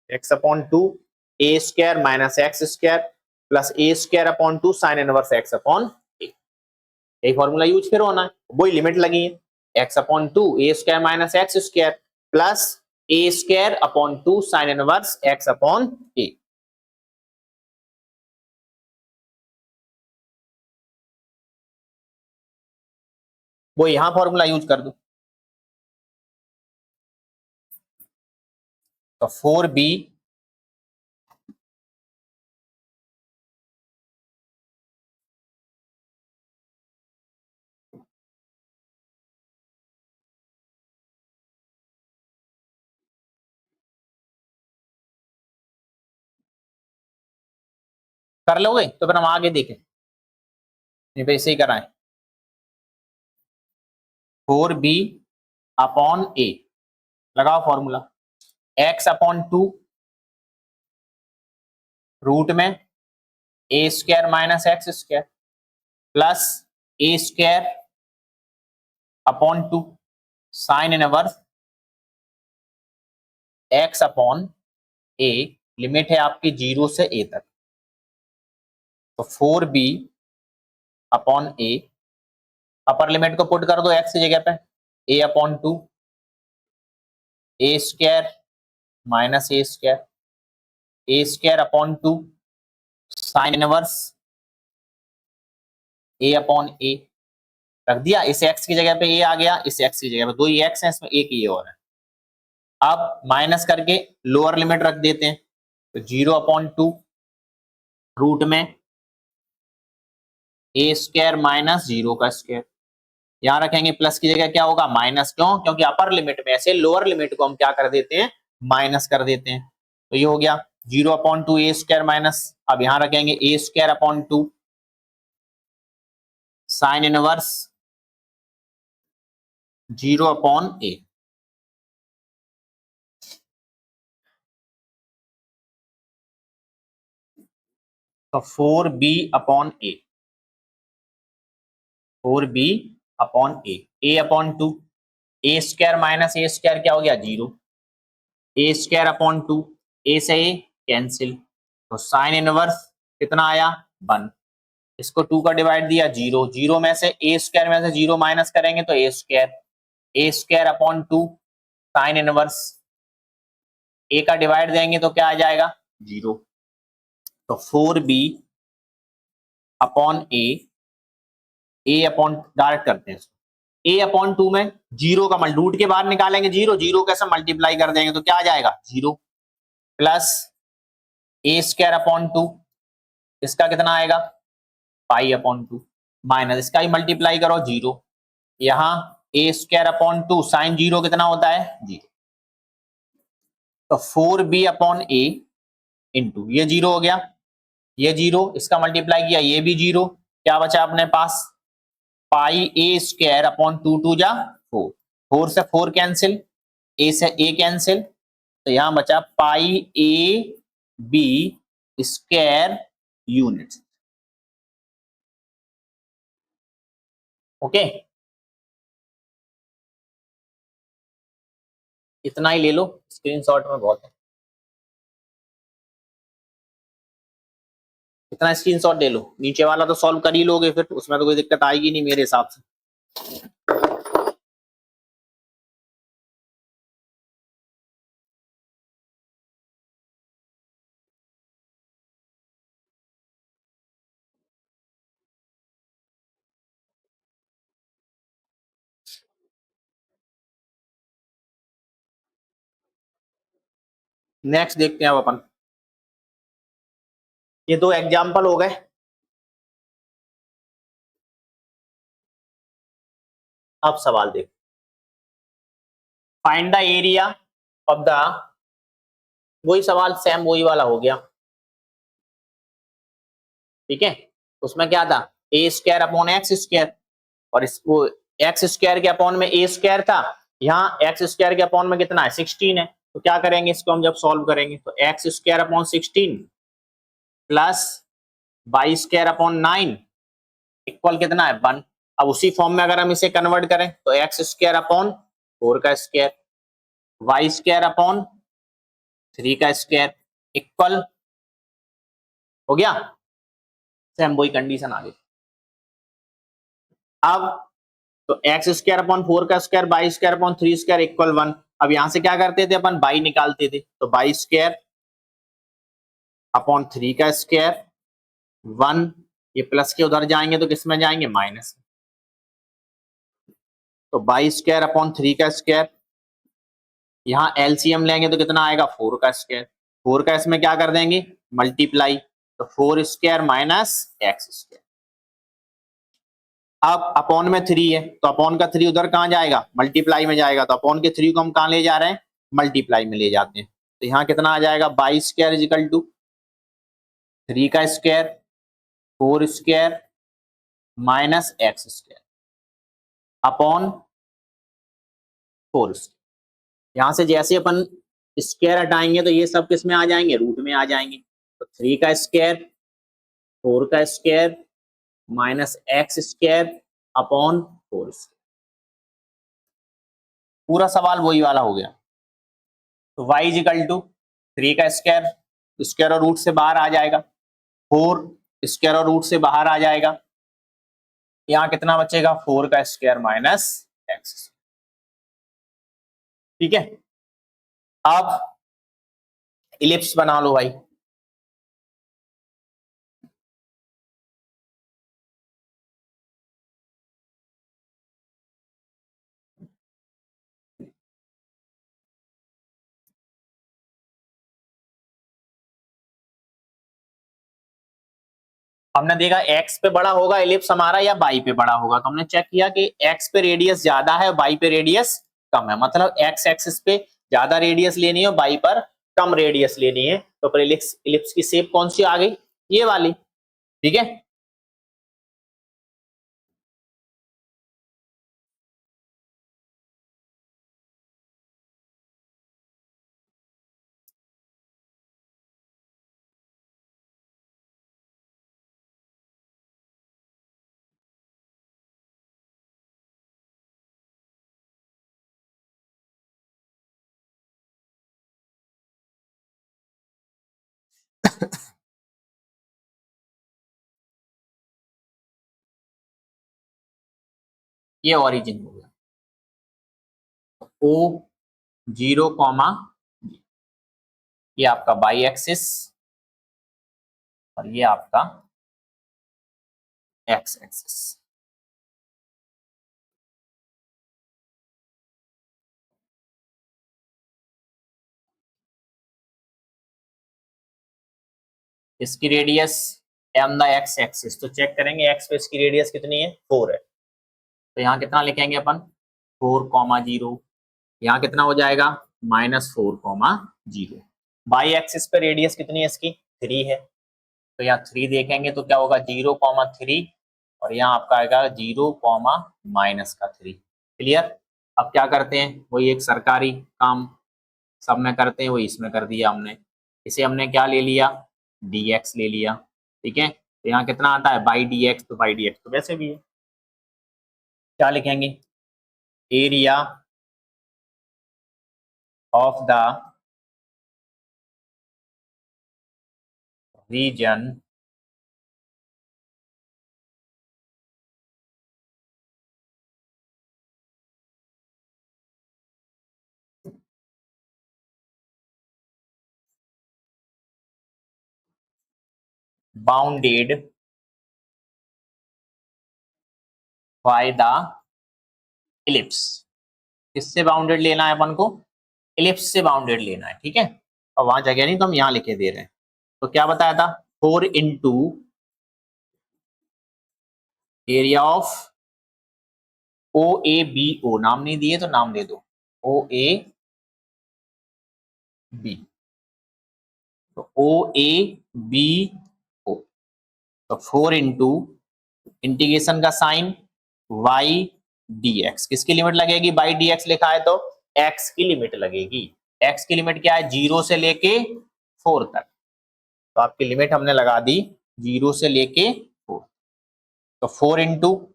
Speaker 1: x upon two a square minus x square plus a square upon two sine inverse x upon a, यही फॉर्मूला यूज फिर होना है, वही लिमिट लगी है, x upon two a square minus x square plus a square upon two sine inverse x upon a. वो यहां formula use कर दो, तो 4b कर लोगे तो फिर हम आगे देखें, नहीं वैसे ही कराएं, 4b अपॉन ए, लगाओ formula, x upon two root में a square minus x square plus a square upon two sine inverse x upon a, limit है आपकी 0 से ए तक, तो 4b upon a, upper limit को पुट कर दो एक्स की जगह पे, a upon two a square minus a square upon two sine inverse a upon a, रख दिया, इस एक्स की जगह पे ए आ गया, इस एक्स की जगह पे, दो ही एक्स है इसमें, एक ये और है। अब माइनस करके लोअर लिमिट रख देते हैं, तो 0 अपॉन टू रूट में ए स्क्वायर माइनस 0 का स्क्वायर, यहां रखेंगे प्लस की जगह क्या होगा माइनस, क्यों, क्योंकि अपर लिमिट में से लोअर लिमिट को हम क्या कर देते हैं, माइनस कर देते हैं। तो ये हो गया 0 upon two a square minus, अब यहां रखेंगे a square upon two sine inverse 0 upon a, तो 4b upon a, 4b upon a upon two, a square minus a square क्या हो गया 0, a square upon two, a से a cancel, तो sine inverse कितना आया 1, इसको 2 का डिवाइड दिया 0, 0 में से ए स्क्वायर में से 0 माइनस करेंगे तो a square upon two sine inverse, a का डिवाइड देंगे तो क्या आ जाएगा 0, तो 4b upon a upon direct करते हैं, ए अपॉन टू में जीरो का रूट के बाहर निकालेंगे जीरो, जीरो कैसे मल्टीप्लाई कर देंगे तो क्या आ जाएगा 0, plus a square upon to, इसका कितना आएगा पाई अपॉन टू, माइनस इसका ही मल्टीप्लाई करो 0, यहाँ ए स्क्वायर अपॉन टू साइन 0 कितना होता है 0, तो 4b अपॉन ए इंटू ये 0 हो गया, ये 0 इसका मल्टीप्लाई किया ये भी 0, क्या बचा अपने पास पाई ए स्क्वायर अपॉन टू, टू जा 4, 4 से 4 कैंसिल, ए से ए कैंसिल, तो यहां बचा pi a b square unit. Okay, इतना ही ले लो, स्क्रीनशॉट में बहुत है, इतना स्क्रीनशॉट ले लो, नीचे वाला तो सॉल्व कर ही लोगे, फिर उसमें तो कोई दिक्कत आएगी नहीं मेरे हिसाब से। नेक्स्ट देखते हैं अब अपन, ये दो एग्जाम्पल हो गए, अब सवाल देख, find the area of the, वही सवाल सेम वही वाला हो गया, ठीक है, उसमें क्या था ए स्क्वायर अपॉन एक्स स्क्वायर, और इसको एक्स स्क्वायर के अपॉन में ए स्क्वायर था, यहाँ एक्स स्क्वायर के अपॉन में कितना है 16 है, तो क्या करेंगे इसको हम जब सॉल्व करेंगे तो x square upon 16 plus y square upon 9 equal कितना है 1, अब उसी फॉर्म में अगर हम इसे कन्वर्ट करें तो एक्स स्क्वायर अपॉन 4 का स्क्वायर, वाई स्क्वायर अपॉन 3 का स्क्वायर इक्वल हो गया, सेम वही कंडीशन आ गई। अब तो एक्स स्क्वायर अपॉन 4 का square by square upon 3 square equal 1, अब यहां से क्या करते थे अपन बाई निकालते थे, तो बाई स्क्वायर अपॉन 3 का स्क्वायर 1, ये प्लस के उधर जाएंगे तो किस में जाएंगे माइनस, तो बाई स्क्वायर अपॉन 3 का स्क्वायर, यहाँ एलसीएम लेंगे तो कितना आएगा 4 का स्क्वायर, 4 का इसमें क्या कर देंगे मल्टीप्लाई, तो 4 स्क्वायर माइनस एक्स स्क्वायर, अब अपॉन में 3 है तो अपॉन का 3 उधर कहां जाएगा मल्टीप्लाई में जाएगा, तो अपॉन के 3 को हम कहां ले जा रहे हैं मल्टीप्लाई में ले जाते हैं, तो यहाँ कितना आ जाएगा बाई स्क्वायर इजिकल टू 3 का square 4 square minus x square upon 4 square, यहां से जैसे अपन स्क्वायर हटाएंगे तो ये सब किस में आ जाएंगे रूट में आ जाएंगे, तो 3 का स्क्वायर 4 का square minus x square upon 4 square, पूरा सवाल वही वाला हो गया, तो y इजिकल टू 3 का स्क्वायर, स्क्वायर और रूट से बाहर आ जाएगा, 4 स्क्वायर और रूट से बाहर आ जाएगा, यहाँ कितना बचेगा 4 का स्क्वायर माइनस एक्स, ठीक है, अब इलिप्स बना लो भाई, हमने देखा x पे बड़ा होगा इलिप्स हमारा या y पे बड़ा होगा, तो हमने चेक किया कि x पे रेडियस ज्यादा है y पे रेडियस कम है, मतलब x एक्सिस पे ज्यादा रेडियस लेनी है y पर कम रेडियस लेनी है, तो फिर इलिप्स की शेप कौन सी आ गई ये वाली, ठीक है। ये ओरिजिन हो गया। ओ 0, ये आपका बाई एक्सिस और ये आपका एक्स एक्सिस। इसकी radius am the x axis, तो चेक करेंगे एक्स पे इसकी रेडियस कितनी है, 4 है। तो यहाँ कितना लिखेंगे अपन, 4,0। यहाँ कितना हो जाएगा, -4,0। बाई एक्सिस पे रेडियस कितनी है इसकी, 3 है। तो यहाँ 3 देखेंगे तो क्या होगा, 0,3, और यहाँ आपका आएगा 0, -3। क्लियर। अब क्या करते हैं, वही एक सरकारी काम सब में करते हैं, वही इसमें कर दिया हमने। इसे हमने क्या ले लिया, dx ले लिया। ठीक है, तो यहाँ कितना आता है, बाई dx, तो बाई dx तो वैसे भी है। क्या लिखेंगे, area of the reason bounded by the ellipse. किससे बाउंडेड लेना है अपन को, इलिप्स से बाउंडेड लेना है। ठीक है, और वहां जगह नहीं तो हम यहाँ लिखे दे रहे हैं। तो क्या बताया था, 4 into area of O A B O, नाम नहीं दिए तो नाम दे दो, ओ ए बी, तो ओ ए बी ओ, तो 4 इंटू इंटीग्रेशन का साइन y dx, किसकी लिमिट लगेगी, बाई dx लिखा है तो x की लिमिट लगेगी। x की लिमिट क्या है, 0 से लेके 4 तक, तो आपकी लिमिट हमने लगा दी 0 से लेके 4। तो 4 इंटू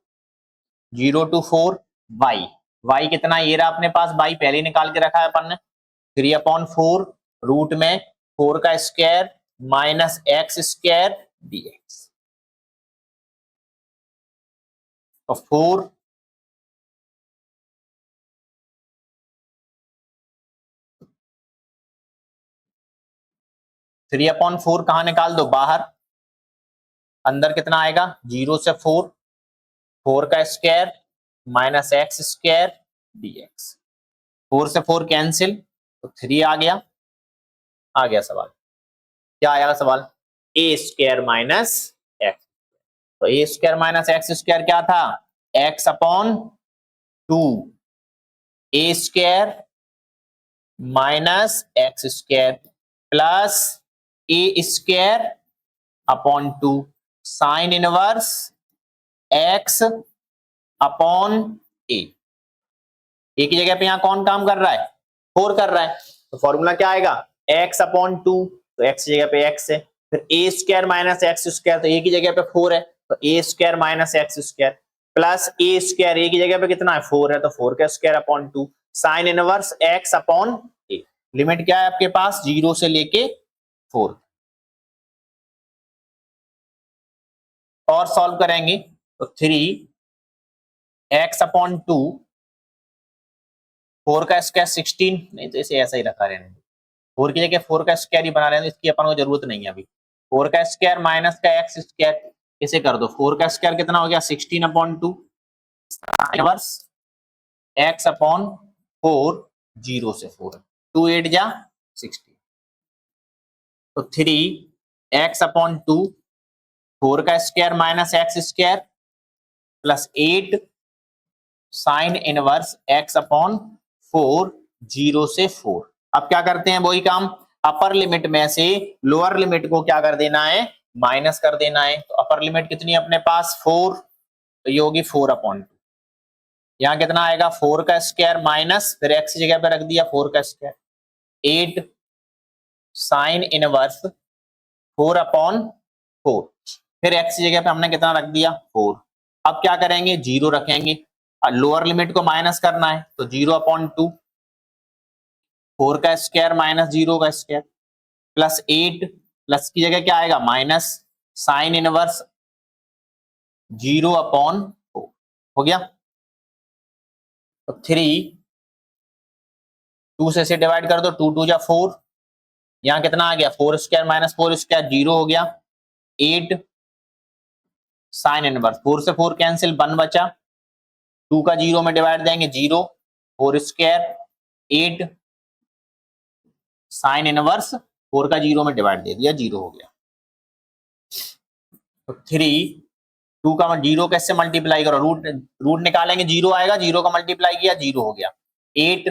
Speaker 1: 0 to 4 y कितना, ये रहा अपने पास, y पहले निकाल के रखा है अपन ने, 3/4 रूट में 4 का square minus x square dx। तो 4 3/4 कहाँ निकाल दो, बाहर, अंदर कितना आएगा, 0 से 4, 4 का square minus x square dx। 4 से 4 कैंसिल, तो 3 आ गया सवाल। क्या आया सवाल, ए स्क्वायर माइनस एक्स। तो a square minus x square क्या था, x/2, a square minus x square plus a square upon 2 sine inverse x upon a. की जगह पे यहां कौन काम कर रहा है, 4 कर रहा है, तो फॉर्मूला क्या आएगा, x/2, तो x की जगह पे x है, फिर a square minus x square, तो ए की जगह पे 4 है, तो a square minus x square plus a square, a की जगह पे कितना है, 4 है, तो 4 का square upon 2 sine inverse x upon a. Limit क्या है आपके पास, 0 से लेके 4। और सॉल्व करेंगे तो 3x/2, 4 का स्क्वायर 16, नहीं तो इसे ऐसा ही रखा रहने, 4 की जगह 4 का स्क्वायर ही बना रहे हैं, इसकी अपन को जरूरत नहीं है अभी। 4 का स्क्वायर माइनस का एक्स स्क्वायर, इसे कर दो, 4 का स्क्वायर कितना हो गया, 16/2 इनवर्स x अपॉन 4, 0 से 4, 2 8 जा 16, तो 3x/2, 4 का square minus x square plus 8 sign inverse x upon 4, 0 से 4। अब क्या करते हैं, वही काम, अपर लिमिट में से लोअर लिमिट को क्या कर देना है, माइनस कर देना है। तो अपर लिमिट कितनी है अपने पास, 4, तो ये होगी 4/2। यहाँ कितना आएगा, 4 का स्क्वायर माइनस, फिर x की जगह पे रख दिया 4 का स्क्वायर, 8 साइन इनवर्स 4/4, फिर x की जगह पे हमने कितना रख दिया, 4। अब क्या करेंगे, 0 रखेंगे, लोअर लिमिट को माइनस करना है, तो 0/2, 4 का स्क्वायर माइनस 0 का स्क्वायर प्लस 8, प्लस की जगह क्या आएगा, माइनस साइन इनवर्स 0/4 हो गया। तो 3 2 से डिवाइड कर दो, 2 2 जा 4, यहाँ कितना आ गया 4 स्क्वायर माइनस 4 स्क्वायर 0 हो गया। 8 साइन इनवर्स, 4 से 4 कैंसिल 1 बचा, 2 का 0 में डिवाइड देंगे 0, 4 स्क्वायर 8 साइन इनवर्स 4 का 0 में डिवाइड दे दिया 0 हो गया। तो 3 2 का 0 कैसे मल्टीप्लाई करो, रूट निकालेंगे 0 आएगा, 0 का मल्टीप्लाई किया 0 हो गया। 8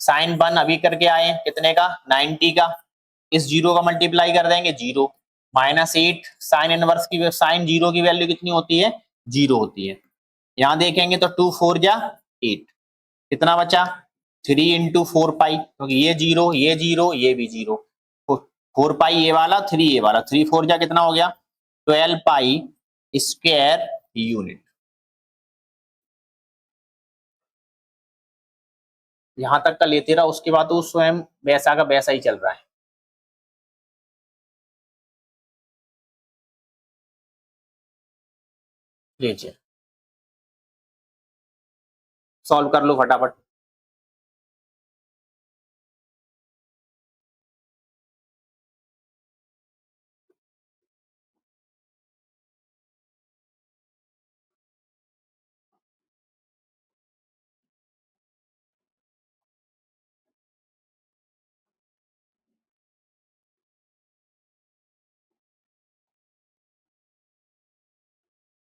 Speaker 1: साइन 1 अभी करके आए कितने का 90 का, इस 0 का मल्टीप्लाई कर देंगे 0, माइनस 8 साइन इनवर्स की साइन 0 की वैल्यू कितनी होती है 0 होती है। यहां देखेंगे तो 2 4 जा 8, कितना बचा 3 इंटू 4 पाई, क्योंकि ये 0 ये 0 ये भी 0, 4 पाई ये वाला 3 ये वाला, 3 4 जा कितना हो गया 12 पाई स्क्वायर यूनिट। यहां तक का लेते रहा, उसके बाद तो स्वयं वैसा का वैसा ही चल रहा है। लीजिए सॉल्व कर लो फटाफट।